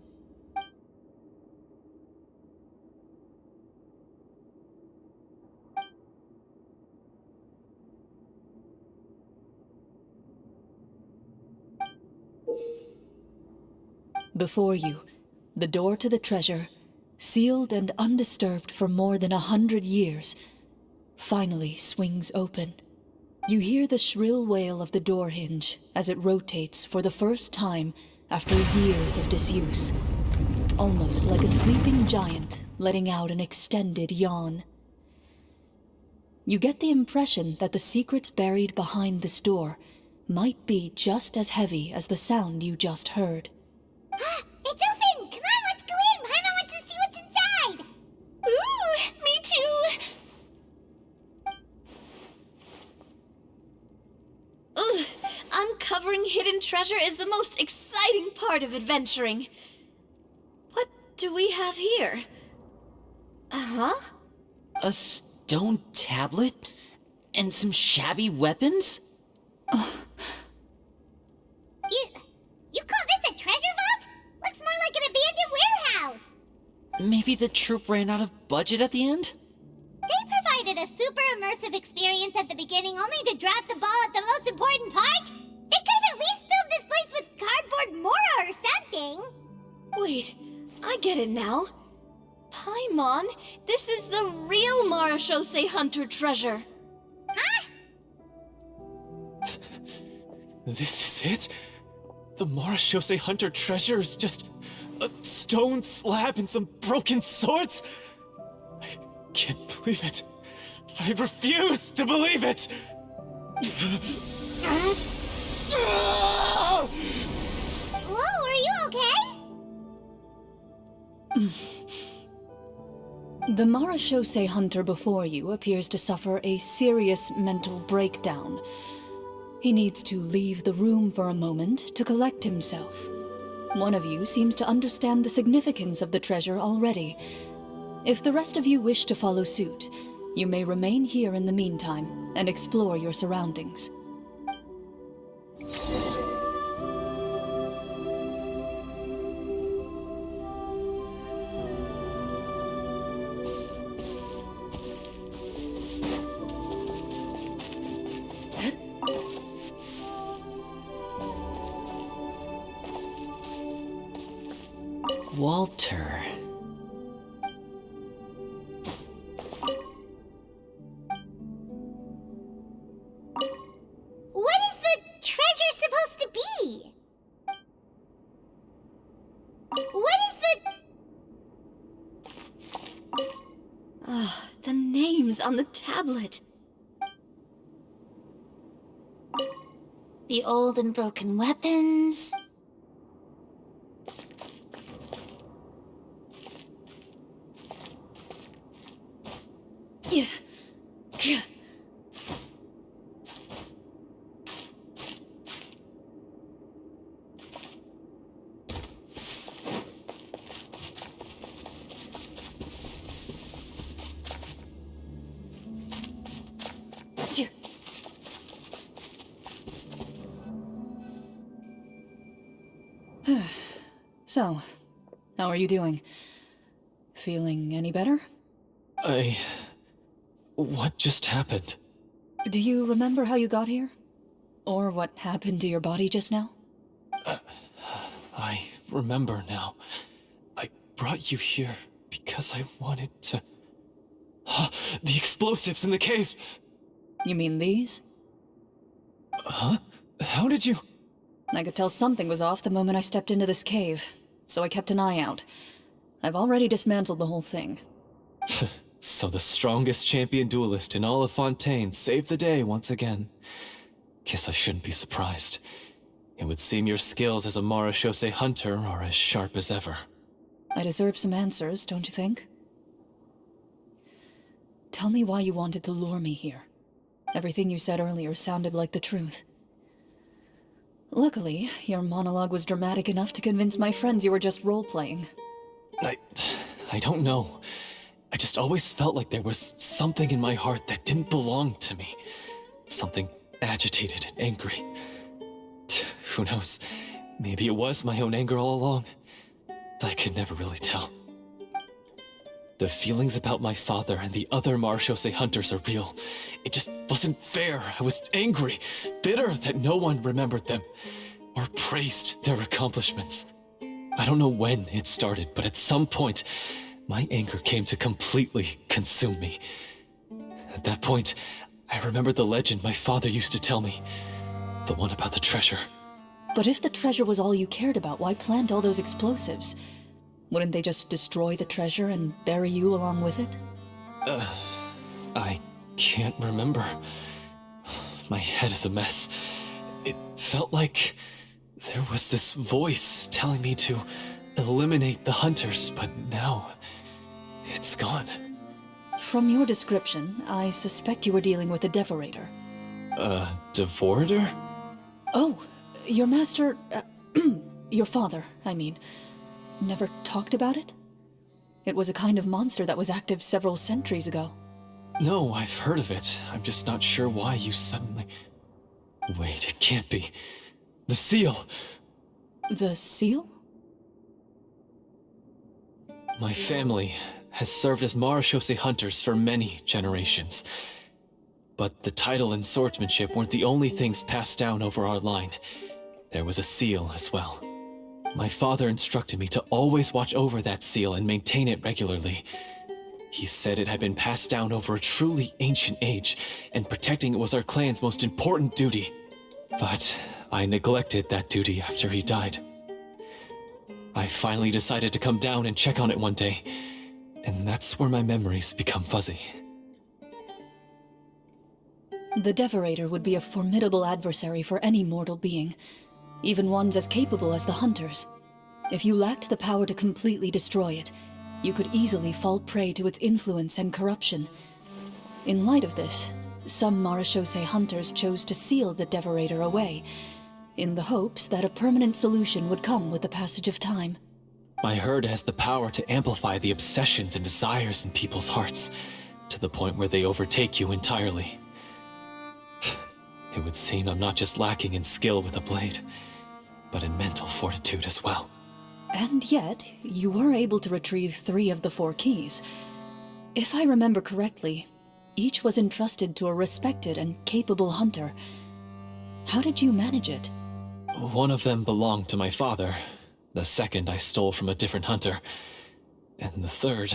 Before you, the door to the treasure, sealed and undisturbed for more than 100 years, finally swings open. You hear the shrill wail of the door hinge as it rotates for the first time after years of disuse, almost like a sleeping giant letting out an extended yawn. You get the impression that the secrets buried behind this door might be just as heavy as the sound you just heard. It's open! Come on, let's go in! Paimon wants to see what's inside! Ooh, me too! Ugh, uncovering hidden treasure is the most exciting part of adventuring. What do we have here? Uh-huh. A stone tablet? And some shabby weapons? You call this a treasure vault? Looks more like an abandoned warehouse! Maybe the troop ran out of budget at the end? They provided a super immersive experience at the beginning only to drop the ball at the most important part? They could have at least filled this place with cardboard mora or something! Wait, I get it now. Paimon, this is the real Marashose hunter treasure. Huh? This is it? The Marashose hunter treasure is just a stone slab and some broken swords? I can't believe it. I refuse to believe it! Whoa, are you okay? The Marashose hunter before you appears to suffer a serious mental breakdown. He needs to leave the room for a moment to collect himself. One of you seems to understand the significance of the treasure already. If the rest of you wish to follow suit, you may remain here in the meantime and explore your surroundings. Walter. What is the treasure supposed to be? What is The names on the tablet. The old and broken weapons. So, how are you doing? Feeling any better? What just happened? Do you remember how you got here? Or what happened to your body just now? I remember now. I brought you here because I wanted to... The explosives in the cave! You mean these? Huh? How did you... I could tell something was off the moment I stepped into this cave, so I kept an eye out. I've already dismantled the whole thing. So the strongest champion duelist in all of Fontaine saved the day once again. Guess I shouldn't be surprised. It would seem your skills as a Marechaussee hunter are as sharp as ever. I deserve some answers, don't you think? Tell me why you wanted to lure me here. Everything you said earlier sounded like the truth. Luckily, your monologue was dramatic enough to convince my friends you were just role-playing. I don't know. I just always felt like there was something in my heart that didn't belong to me. Something agitated and angry. Who knows? Maybe it was my own anger all along. I could never really tell. The feelings about my father and the other Marechaussee hunters are real. It just wasn't fair. I was angry, bitter that no one remembered them or praised their accomplishments. I don't know when it started, but at some point, my anger came to completely consume me. At that point, I remembered the legend my father used to tell me. The one about the treasure. But if the treasure was all you cared about, why plant all those explosives? Wouldn't they just destroy the treasure and bury you along with it? I can't remember. My head is a mess. It felt like there was this voice telling me to eliminate the hunters, but now it's gone. From your description, I suspect you were dealing with a devorator. Devorator? Oh, your master... your father, I mean, never talked about it? It was a kind of monster that was active several centuries ago. No, I've heard of it. I'm just not sure why you suddenly... Wait, it can't be. The seal! The seal? My family has served as Marechaussee hunters for many generations. But the title and swordsmanship weren't the only things passed down over our line. There was a seal as well. My father instructed me to always watch over that seal and maintain it regularly. He said it had been passed down over a truly ancient age, and protecting it was our clan's most important duty. But I neglected that duty after he died. I finally decided to come down and check on it one day, and that's where my memories become fuzzy. The devorator would be a formidable adversary for any mortal being, even ones as capable as the hunters. If you lacked the power to completely destroy it, you could easily fall prey to its influence and corruption. In light of this, some Marechaussee hunters chose to seal the devorator away, in the hopes that a permanent solution would come with the passage of time. I heard it has the power to amplify the obsessions and desires in people's hearts, to the point where they overtake you entirely. It would seem I'm not just lacking in skill with a blade, but in mental fortitude as well. And yet, you were able to retrieve 3 of the 4 keys. If I remember correctly, each was entrusted to a respected and capable hunter. How did you manage it? One of them belonged to my father. The second I stole from a different hunter. And the third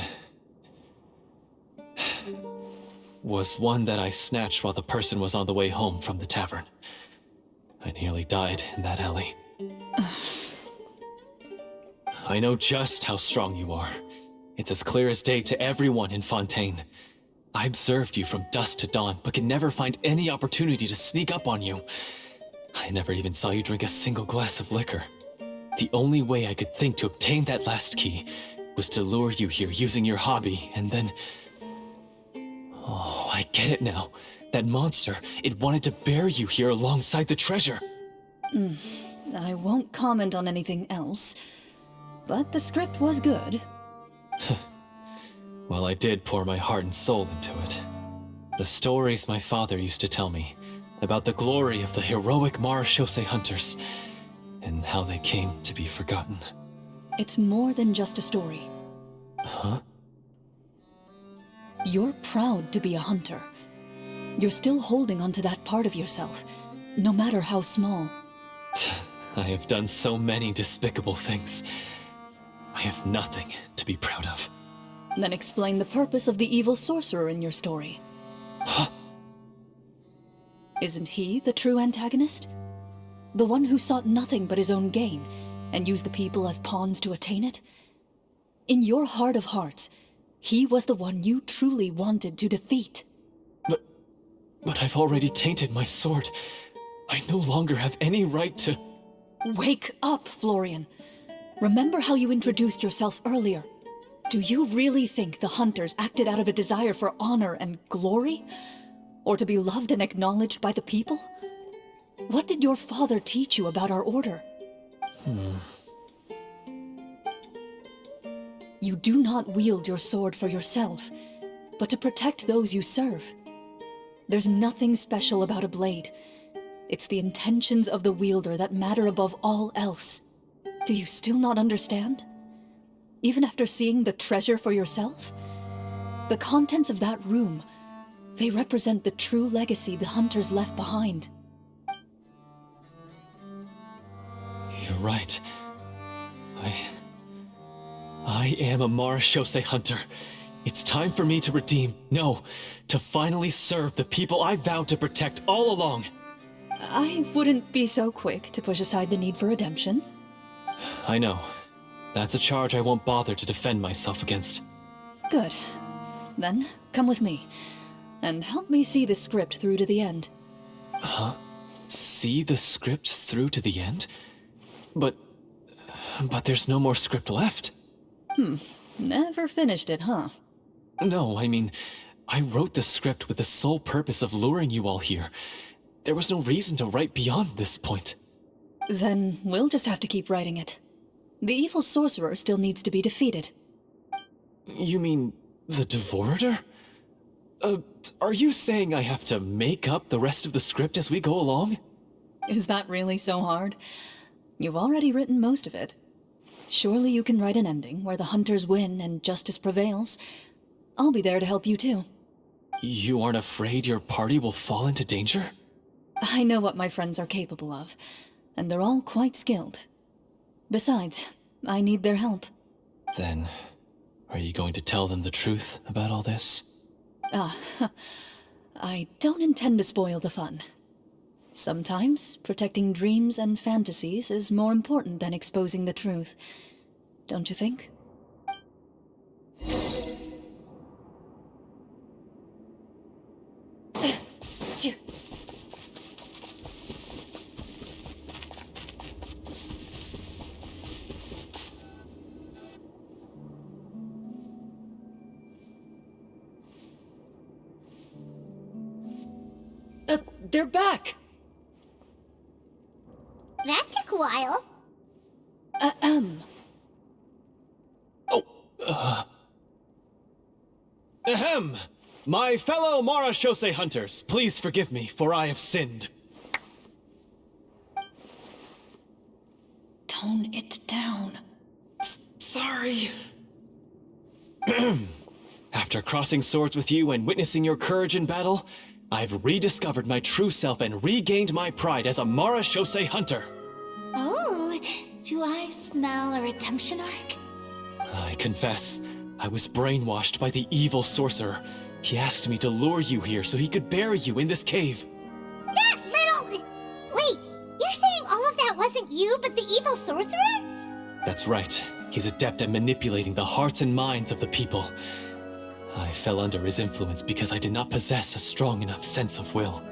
was one that I snatched while the person was on the way home from the tavern. I nearly died in that alley. I know just how strong you are. It's as clear as day to everyone in Fontaine. I observed you from dusk to dawn, but could never find any opportunity to sneak up on you. I never even saw you drink a single glass of liquor. The only way I could think to obtain that last key was to lure you here using your hobby, and then... Oh, I get it now. That monster, it wanted to bury you here alongside the treasure. I won't comment on anything else, but the script was good. Well, I did pour my heart and soul into it. The stories my father used to tell me about the glory of the heroic Marechaussee hunters and how they came to be forgotten. It's more than just a story. Huh? You're proud to be a hunter. You're still holding onto that part of yourself, no matter how small. I have done so many despicable things. I have nothing to be proud of. Then explain the purpose of the evil sorcerer in your story. Huh? Isn't he the true antagonist? The one who sought nothing but his own gain, and used the people as pawns to attain it? In your heart of hearts, he was the one you truly wanted to defeat. But I've already tainted my sword. I no longer have any right to... Wake up, Florian. Remember how you introduced yourself earlier. Do you really think the hunters acted out of a desire for honor and glory? Or to be loved and acknowledged by the people? What did your father teach you about our order? You do not wield your sword for yourself, but to protect those you serve. There's nothing special about a blade. It's the intentions of the wielder that matter above all else. Do you still not understand? Even after seeing the treasure for yourself? The contents of that room, they represent the true legacy the hunters left behind. You're right. I am a Marechaussee hunter. It's time for me to redeem, no, to finally serve the people I vowed to protect all along. I wouldn't be so quick to push aside the need for redemption. I know. That's a charge I won't bother to defend myself against. Good. Then, come with me, and help me see the script through to the end. Huh? See the script through to the end? But there's no more script left. Never finished it, huh? No, I mean, I wrote the script with the sole purpose of luring you all here. There was no reason to write beyond this point. Then we'll just have to keep writing it. The evil sorcerer still needs to be defeated. You mean the Devorator? Are you saying I have to make up the rest of the script as we go along? Is that really so hard? You've already written most of it. Surely you can write an ending where the hunters win and justice prevails. I'll be there to help you too. You aren't afraid your party will fall into danger? I know what my friends are capable of, and they're all quite skilled. Besides, I need their help. Then, are you going to tell them the truth about all this? I don't intend to spoil the fun. Sometimes, protecting dreams and fantasies is more important than exposing the truth. Don't you think? They're back! That took a while. Ahem! My fellow Marechaussee hunters, please forgive me, for I have sinned. Tone it down. Sorry. After crossing swords with you and witnessing your courage in battle, I've rediscovered my true self and regained my pride as a Marechaussee hunter. Oh, Do I smell a redemption arc? I confess, I was brainwashed by the evil sorcerer. He asked me to lure you here so he could bury you in this cave. That little... Wait, you're saying all of that wasn't you, but the evil sorcerer? That's right. He's adept at manipulating the hearts and minds of the people. I fell under his influence because I did not possess a strong enough sense of will.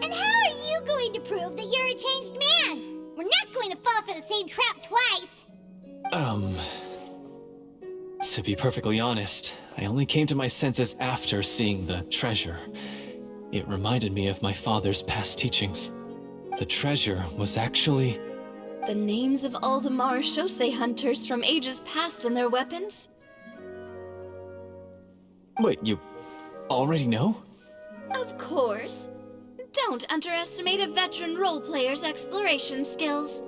And how are you going to prove that you're a changed man? We're not going to fall for the same trap twice. To be perfectly honest, I only came to my senses after seeing the treasure. It reminded me of my father's past teachings. The treasure was actually... The names of all the Marashose hunters from ages past and their weapons? Wait, you already know? Of course. Don't underestimate a veteran role player's exploration skills.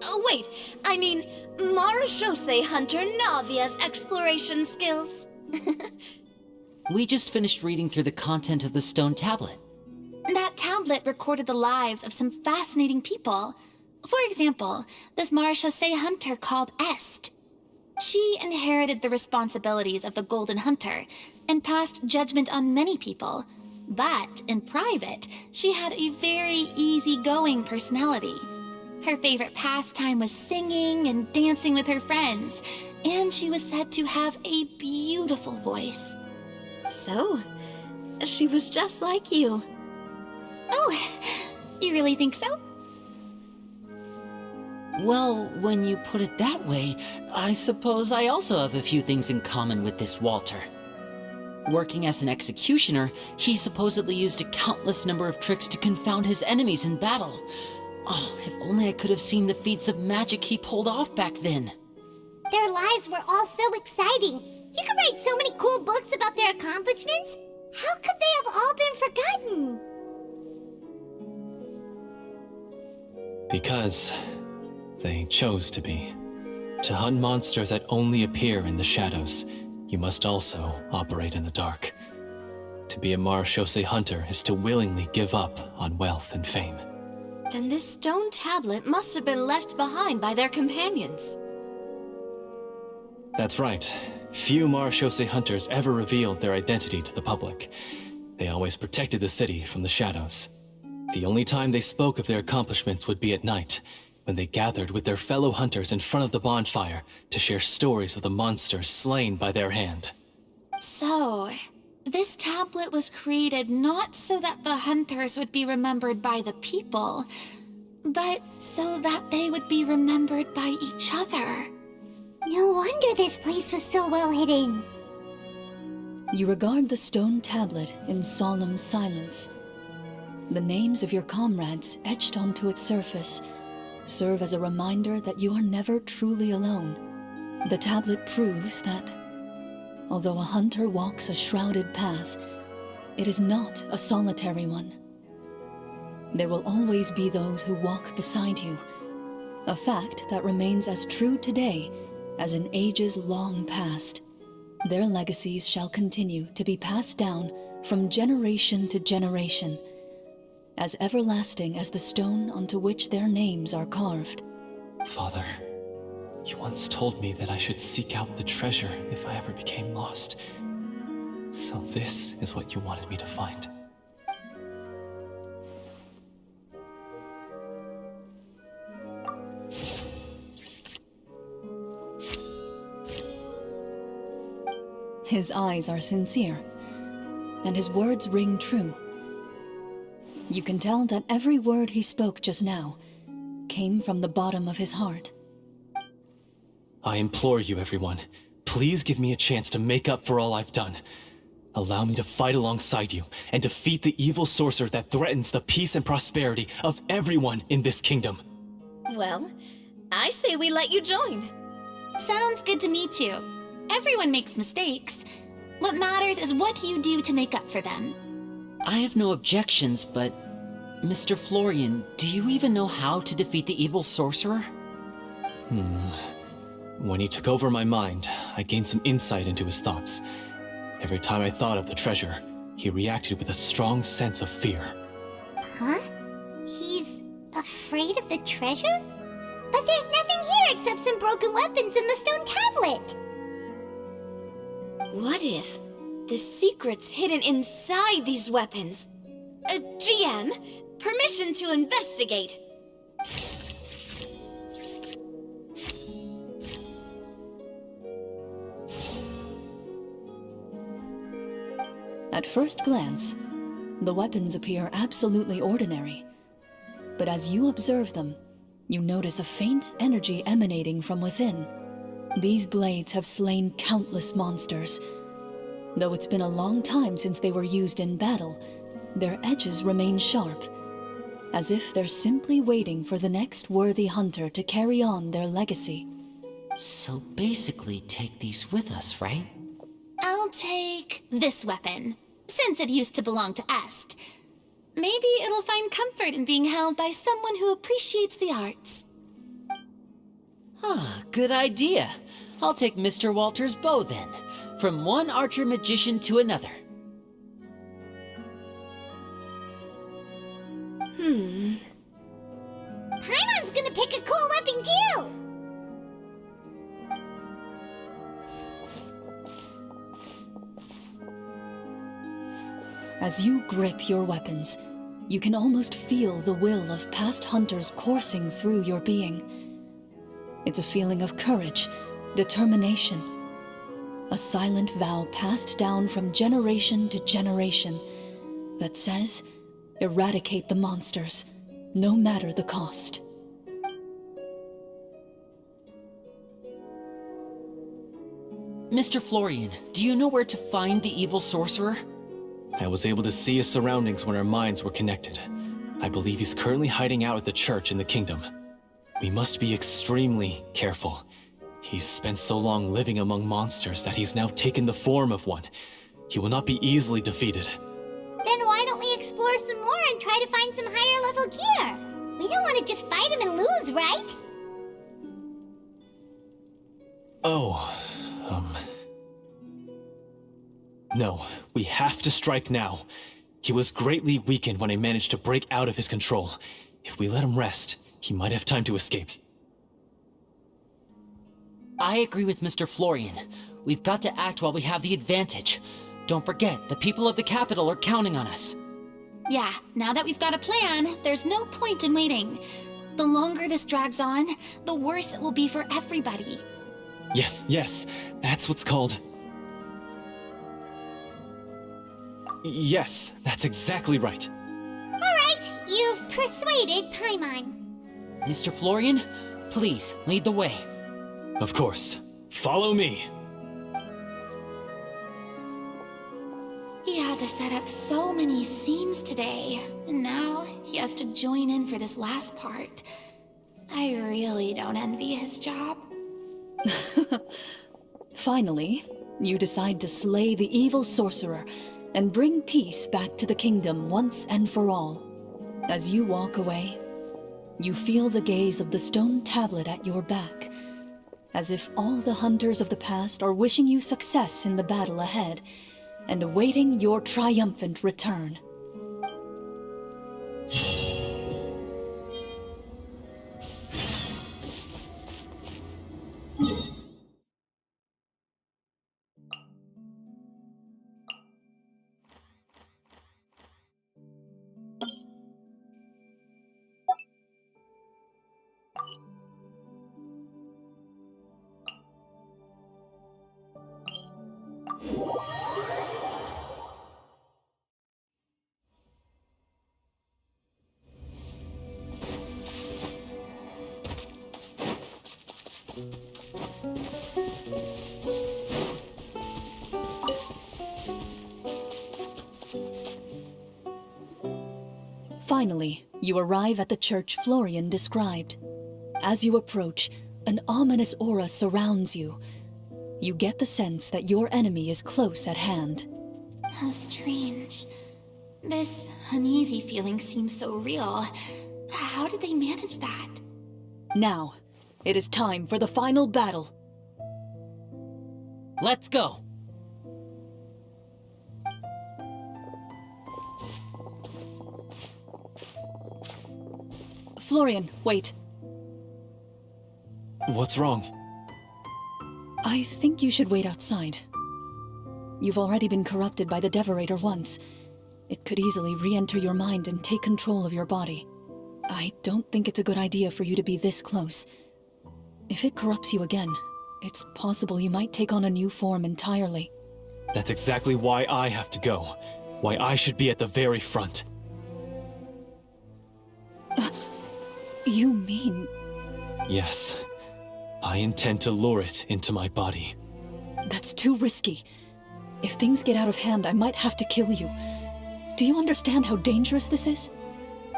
Oh, wait, I mean Marashose hunter Navia's exploration skills. We just finished reading through the content of the stone tablet. That tablet recorded the lives of some fascinating people. For example, this Marashose hunter called Est. She inherited the responsibilities of the Golden Hunter and passed judgment on many people. But in private, she had a very easygoing personality. Her favorite pastime was singing and dancing with her friends, and she was said to have a beautiful voice. So, she was just like you. Oh, you really think so? Well, when you put it that way, I suppose I also have a few things in common with this Walter. Working as an executioner, he supposedly used a countless number of tricks to confound his enemies in battle. Oh, if only I could have seen the feats of magic he pulled off back then. Their lives were all so exciting. You could write so many cool books about their accomplishments. How could they have all been forgotten? Because they chose to be. To hunt monsters that only appear in the shadows, you must also operate in the dark. To be a Marashose hunter is to willingly give up on wealth and fame. Then this stone tablet must have been left behind by their companions. That's right. Few Marashose hunters ever revealed their identity to the public. They always protected the city from the shadows. The only time they spoke of their accomplishments would be at night, when they gathered with their fellow hunters in front of the bonfire to share stories of the monsters slain by their hand. So, this tablet was created not so that the hunters would be remembered by the people, but so that they would be remembered by each other. No wonder this place was so well hidden. You regard the stone tablet in solemn silence. The names of your comrades etched onto its surface serve as a reminder that you are never truly alone. The tablet proves that, although a hunter walks a shrouded path, it is not a solitary one. There will always be those who walk beside you, a fact that remains as true today as in ages long past. Their legacies shall continue to be passed down from generation to generation, as everlasting as the stone onto which their names are carved. Father, you once told me that I should seek out the treasure if I ever became lost. So this is what you wanted me to find. His eyes are sincere, and his words ring true. You can tell that every word he spoke just now came from the bottom of his heart. I implore you, everyone, please give me a chance to make up for all I've done. Allow me to fight alongside you and defeat the evil sorcerer that threatens the peace and prosperity of everyone in this kingdom. Well, I say we let you join. Sounds good to me too. Everyone makes mistakes. What matters is what you do to make up for them. I have no objections, but... Mr. Florian, do you even know how to defeat the evil sorcerer? When he took over my mind, I gained some insight into his thoughts. Every time I thought of the treasure, he reacted with a strong sense of fear. Huh? He's Afraid of the treasure? But there's nothing here except some broken weapons and the stone tablet. What if the secret's hidden inside these weapons? GM, permission to investigate. At first glance, the weapons appear absolutely ordinary. But as you observe them, you notice a faint energy emanating from within. These blades have slain countless monsters. Though it's been a long time since they were used in battle, their edges remain sharp, as if they're simply waiting for the next worthy hunter to carry on their legacy. So basically, take these with us, right? I'll take this weapon, since it used to belong to Est. Maybe it'll find comfort in being held by someone who appreciates the arts. Ah, good idea. I'll take Mr. Walter's bow then, from one archer magician to another. Paimon's gonna pick a cool weapon too! As you grip your weapons, you can almost feel the will of past hunters coursing through your being. It's a feeling of courage, determination, a silent vow passed down from generation to generation that says, eradicate the monsters, no matter the cost. Mr. Florian, do you know where to find the evil sorcerer? I was able to see his surroundings when our minds were connected. I believe he's currently hiding out at the church in the kingdom. We must be extremely careful. He's spent so long living among monsters that he's now taken the form of one. He will not be easily defeated. Then why don't we explore some more and try to find some higher level gear? We don't want to just fight him and lose, right? Oh, No, we have to strike now. He was greatly weakened when I managed to break out of his control. If we let him rest, he might have time to escape. I agree with Mr. Florian. We've got to act while we have the advantage. Don't forget, the people of the capital are counting on us. Yeah, now that we've got a plan, there's no point in waiting. The longer this drags on, the worse it will be for everybody. Yes, that's what's called... Yes, that's exactly right. Alright, you've persuaded Paimon. Mr. Florian, please, lead the way. Of course. Follow me. He had to set up so many scenes today, and now he has to join in for this last part. I really don't envy his job. Finally, you decide to slay the evil sorcerer and bring peace back to the kingdom once and for all. As you walk away, you feel the gaze of the stone tablet at your back, as if all the hunters of the past are wishing you success in the battle ahead and awaiting your triumphant return. Finally, you arrive at the church Florian described. As you approach, an ominous aura surrounds you. You get the sense that your enemy is close at hand. How strange. This uneasy feeling seems so real. How did they manage that? Now, it is time for the final battle. Let's go! Florian, wait. What's wrong? I think you should wait outside. You've already been corrupted by the Devorator once. It could easily re-enter your mind and take control of your body. I don't think it's a good idea for you to be this close. If it corrupts you again, it's possible you might take on a new form entirely. That's exactly why I have to go. Why I should be at the very front. You mean... Yes. I intend to lure it into my body. That's too risky. If things get out of hand, I might have to kill you. Do you understand how dangerous this is?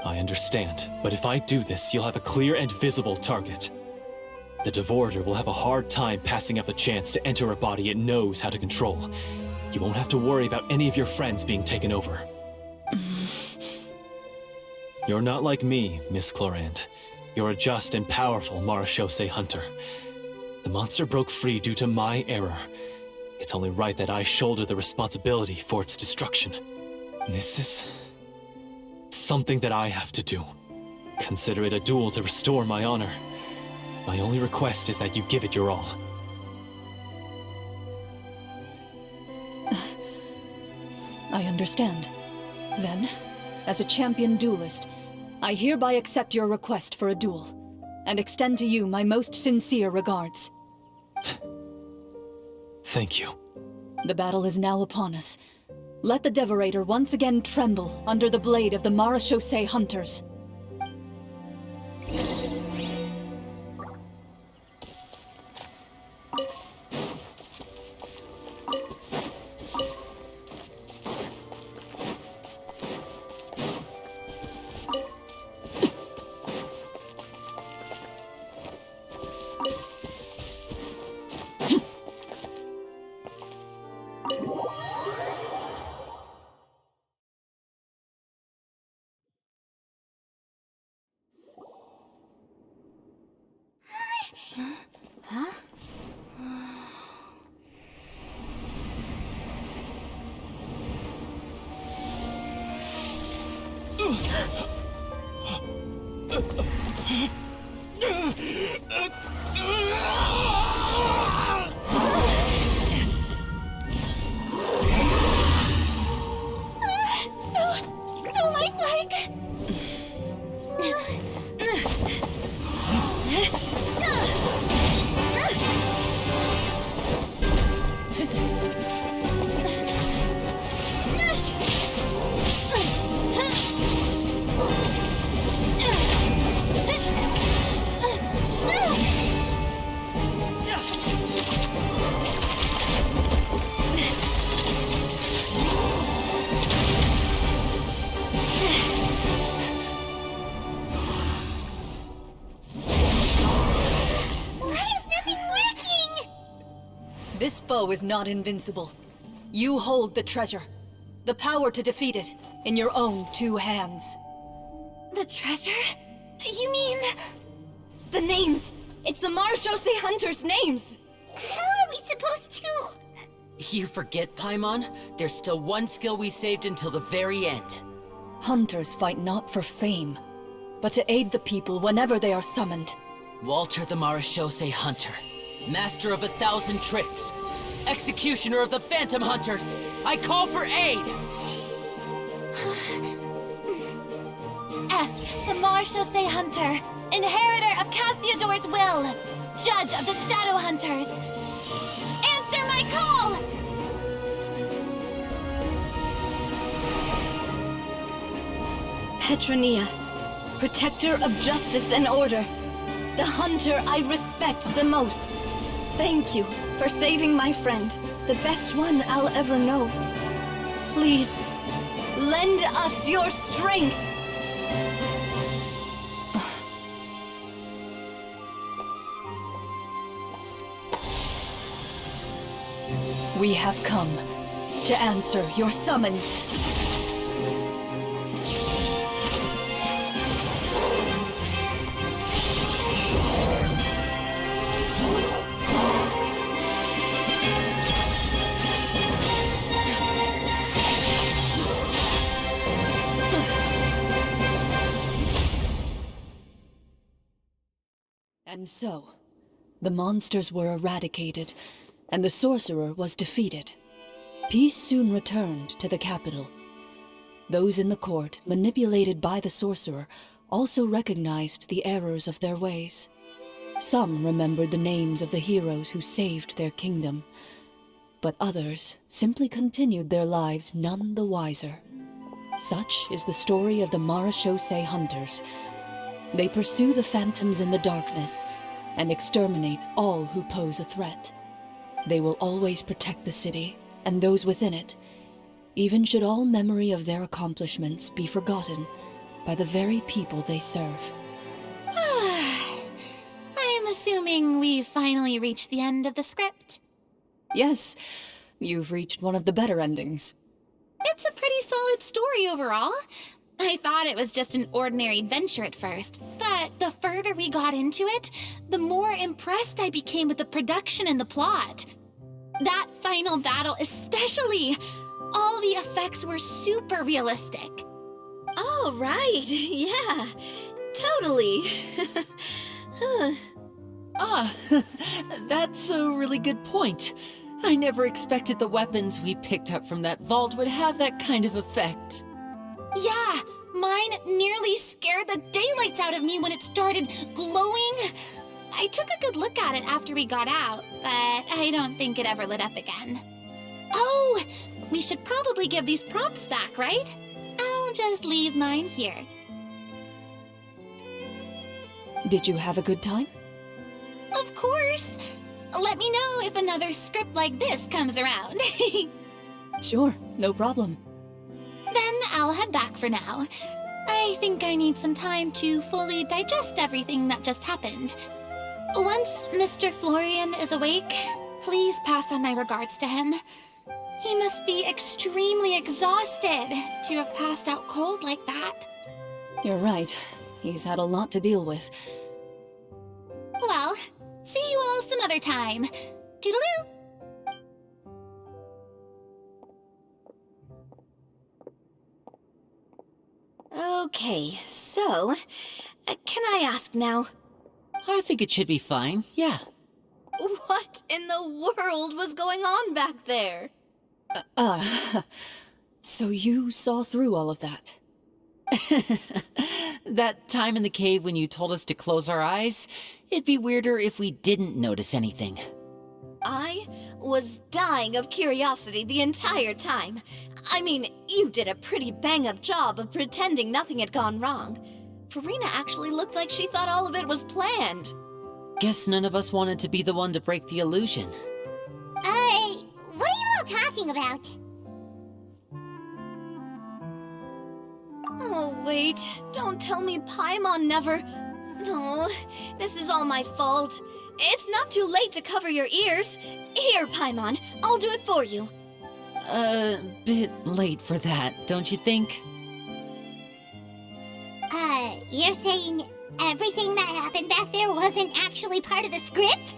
I understand, but if I do this, you'll have a clear and visible target. The Devorator will have a hard time passing up a chance to enter a body it knows how to control. You won't have to worry about any of your friends being taken over. You're not like me, Miss Klorand. You're a just and powerful Marechaussee hunter. The monster broke free due to my error. It's only right that I shoulder the responsibility for its destruction. This is... something that I have to do. Consider it a duel to restore my honor. My only request is that you give it your all. I understand. Then, as a champion duelist, I hereby accept your request for a duel, and extend to you my most sincere regards. Thank you. The battle is now upon us. Let the Devorator once again tremble under the blade of the Marechaussee hunters. So lifelike! This foe is not invincible. You hold the treasure. The power to defeat it in your own 2 hands. The treasure? You mean... The names! It's the Marechaussee hunters' names! How are we supposed to... You forget, Paimon? There's still one skill we saved until the very end. Hunters fight not for fame, but to aid the people whenever they are summoned. Walter the Marechaussee Hunter, master of 1,000 tricks, executioner of the Phantom Hunters, I call for aid! Est, the Marechaussee Hunter, inheritor of Cassiodor's will, judge of the Shadow Hunters. Answer my call! Petronia, protector of justice and order. The hunter I respect the most. Thank you for saving my friend, the best one I'll ever know. Please, lend us your strength! We have come to answer your summons. And so, the monsters were eradicated, and the sorcerer was defeated. Peace soon returned to the capital. Those in the court, manipulated by the sorcerer, also recognized the errors of their ways. Some remembered the names of the heroes who saved their kingdom, but others simply continued their lives none the wiser. Such is the story of the Marechaussee Hunters. They pursue the phantoms in the darkness and exterminate all who pose a threat. They will always protect the city and those within it, even should all memory of their accomplishments be forgotten by the very people they serve. I am assuming we've finally reached the end of the script. Yes, you've reached one of the better endings. It's a pretty solid story overall. I thought it was just an ordinary adventure at first, but the further we got into it, the more impressed I became with the production and the plot. That final battle especially! All the effects were super realistic. Oh, right. Yeah, totally. That's a really good point. I never expected the weapons we picked up from that vault would have that kind of effect. Yeah, mine nearly scared the daylights out of me when it started glowing. I took a good look at it after we got out, but I don't think it ever lit up again. Oh, we should probably give these props back, right? I'll just leave mine here. Did you have a good time? Of course! Let me know if another script like this comes around. Sure, no problem. Then I'll head back for now. I think I need some time to fully digest everything that just happened. Once Mr. Florian is awake, please pass on my regards to him. He must be extremely exhausted to have passed out cold like that. You're right. He's had a lot to deal with. Well, see you all some other time. Toodaloo! Okay, so, can I ask now, I think it should be fine, yeah. what in the world was going on back there? So you saw through all of that? That time in the cave when you told us to close our eyes, it'd be weirder if we didn't notice anything. I was dying of curiosity the entire time. I mean, you did a pretty bang-up job of pretending nothing had gone wrong. Farina actually looked like she thought all of it was planned. Guess none of us wanted to be the one to break the illusion. What are you all talking about? Oh, wait. Don't tell me Paimon never... No, this is all my fault. It's not too late to cover your ears. Here, Paimon, I'll do it for you. Bit late for that, don't you think? You're saying everything that happened back there wasn't actually part of the script?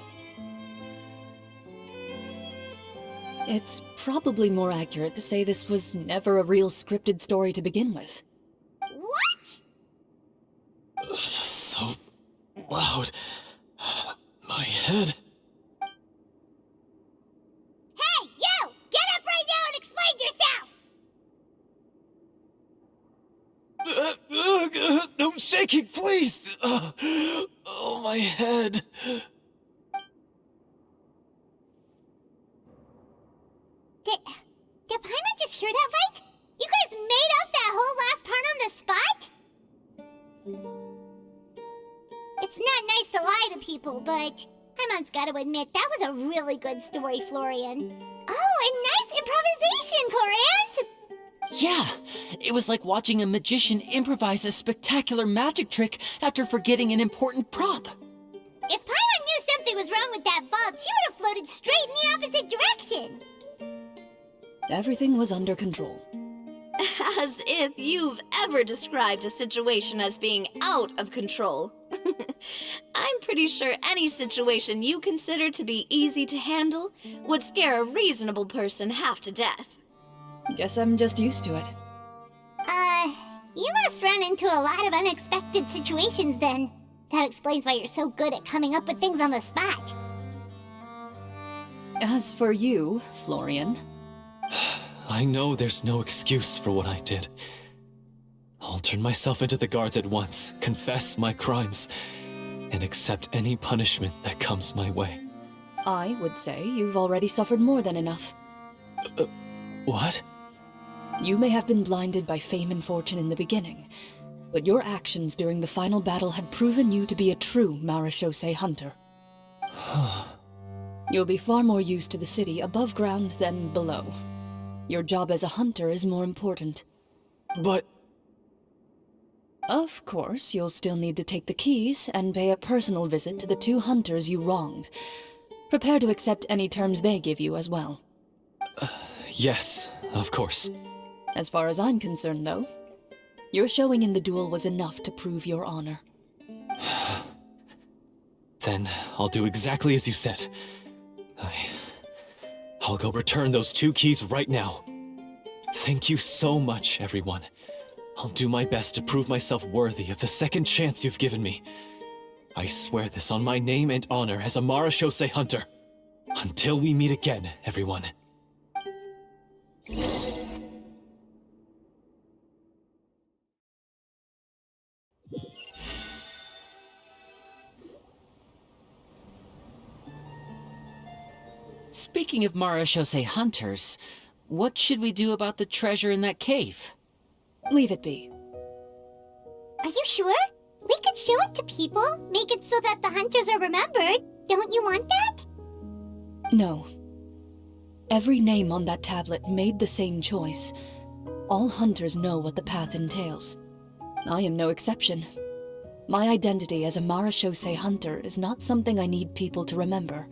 It's probably more accurate to say this was never a real scripted story to begin with. What? So loud. My head. Hey, you! Get up right now and explain yourself! No shaking, please! Oh, my head. Did Paimon just hear that right? You guys made up that whole last part on the spot? It's not nice to lie to people, but Paimon's gotta admit, that was a really good story, Florian. Oh, and nice improvisation, Clorinde! Yeah, it was like watching a magician improvise a spectacular magic trick after forgetting an important prop. If Paimon knew something was wrong with that vault, she would have floated straight in the opposite direction. Everything was under control. As if you've ever described a situation as being out of control. I'm pretty sure any situation you consider to be easy to handle would scare a reasonable person half to death. Guess I'm just used to it. You must run into a lot of unexpected situations then. That explains why you're so good at coming up with things on the spot. As for you, Florian, I know there's no excuse for what I did. I'll turn myself into the guards at once, confess my crimes, and accept any punishment that comes my way. I would say you've already suffered more than enough. What? You may have been blinded by fame and fortune in the beginning, but your actions during the final battle had proven you to be a true marechaussee hunter. You'll be far more used to the city above ground than below. Your job as a hunter is more important. But... Of course, you'll still need to take the keys and pay a personal visit to the 2 hunters you wronged. Prepare to accept any terms they give you as well. Yes, of course. As far as I'm concerned, though, your showing in the duel was enough to prove your honor. Then I'll do exactly as you said. I'll go return those 2 keys right now. Thank you so much, everyone. I'll do my best to prove myself worthy of the second chance you've given me. I swear this on my name and honor as a marechaussee hunter. Until we meet again, everyone. Speaking of marechaussee hunters, what should we do about the treasure in that cave? Leave it be. Are you sure? We could show it to people, make it so that the hunters are remembered. Don't you want that? No. Every name on that tablet made the same choice. All hunters know what the path entails. I am no exception. My identity as a marechaussee hunter is not something I need people to remember.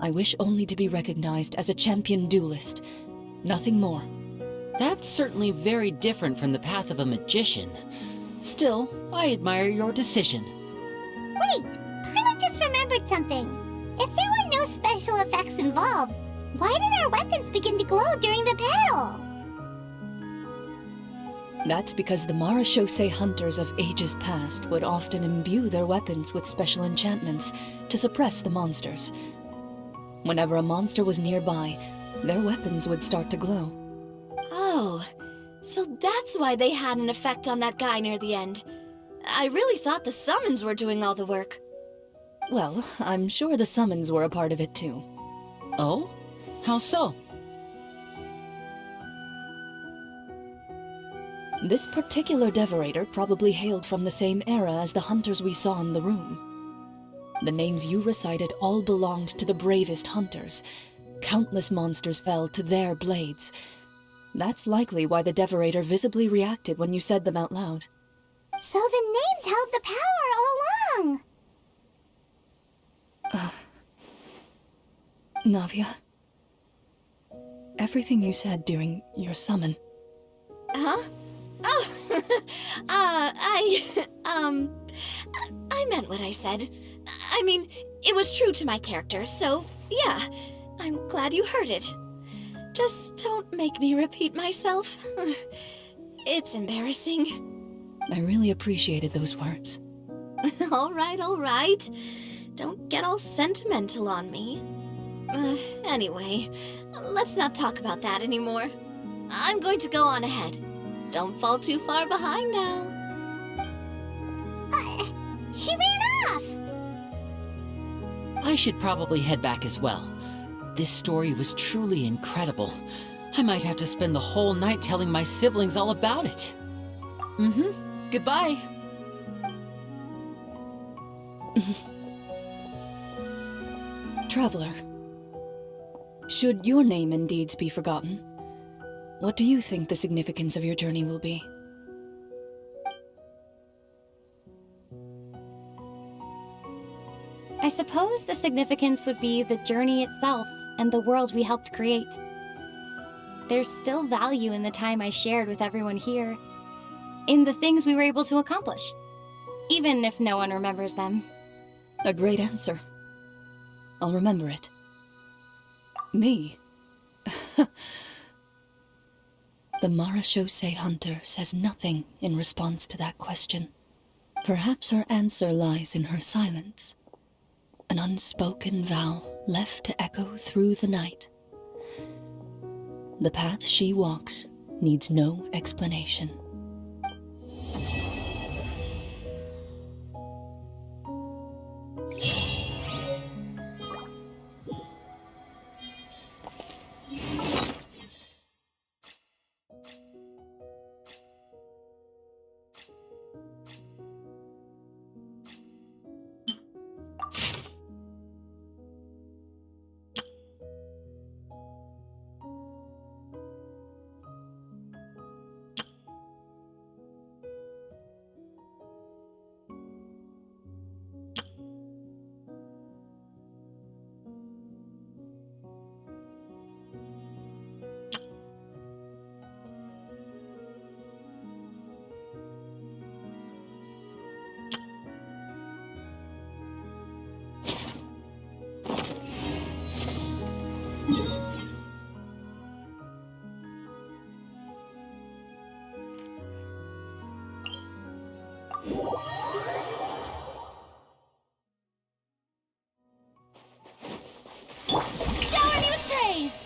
I wish only to be recognized as a champion duelist. Nothing more. That's certainly very different from the path of a magician. Still, I admire your decision. Wait! Paimon just remembered something. If there were no special effects involved, why did our weapons begin to glow during the battle? That's because the marechaussee hunters of ages past would often imbue their weapons with special enchantments to suppress the monsters. Whenever a monster was nearby, their weapons would start to glow. Oh, so that's why they had an effect on that guy near the end. I really thought the summons were doing all the work. Well, I'm sure the summons were a part of it too. Oh? How so? This particular devorator probably hailed from the same era as the hunters we saw in the room. The names you recited all belonged to the bravest hunters. Countless monsters fell to their blades. That's likely why the devorator visibly reacted when you said them out loud. So the names held the power all along! Navia, everything you said during your summon. Huh? Oh, I meant what I said. I mean, it was true to my character, so yeah, I'm glad you heard it. Just don't make me repeat myself. It's embarrassing. I really appreciated those words. All right. Don't get all sentimental on me. Anyway, let's not talk about that anymore. I'm going to go on ahead. Don't fall too far behind now. She ran off! I should probably head back as well. This story was truly incredible. I might have to spend the whole night telling my siblings all about it. Goodbye. Traveler, should your name and deeds be forgotten, what do you think the significance of your journey will be? I suppose the significance would be the journey itself and the world we helped create. There's still value in the time I shared with everyone here, in the things we were able to accomplish, even if no one remembers them. A great answer. I'll remember it. Me? The marechaussee hunter says nothing in response to that question. Perhaps her answer lies in her silence. An unspoken vow left to echo through the night. The path she walks needs no explanation. Shower me with praise!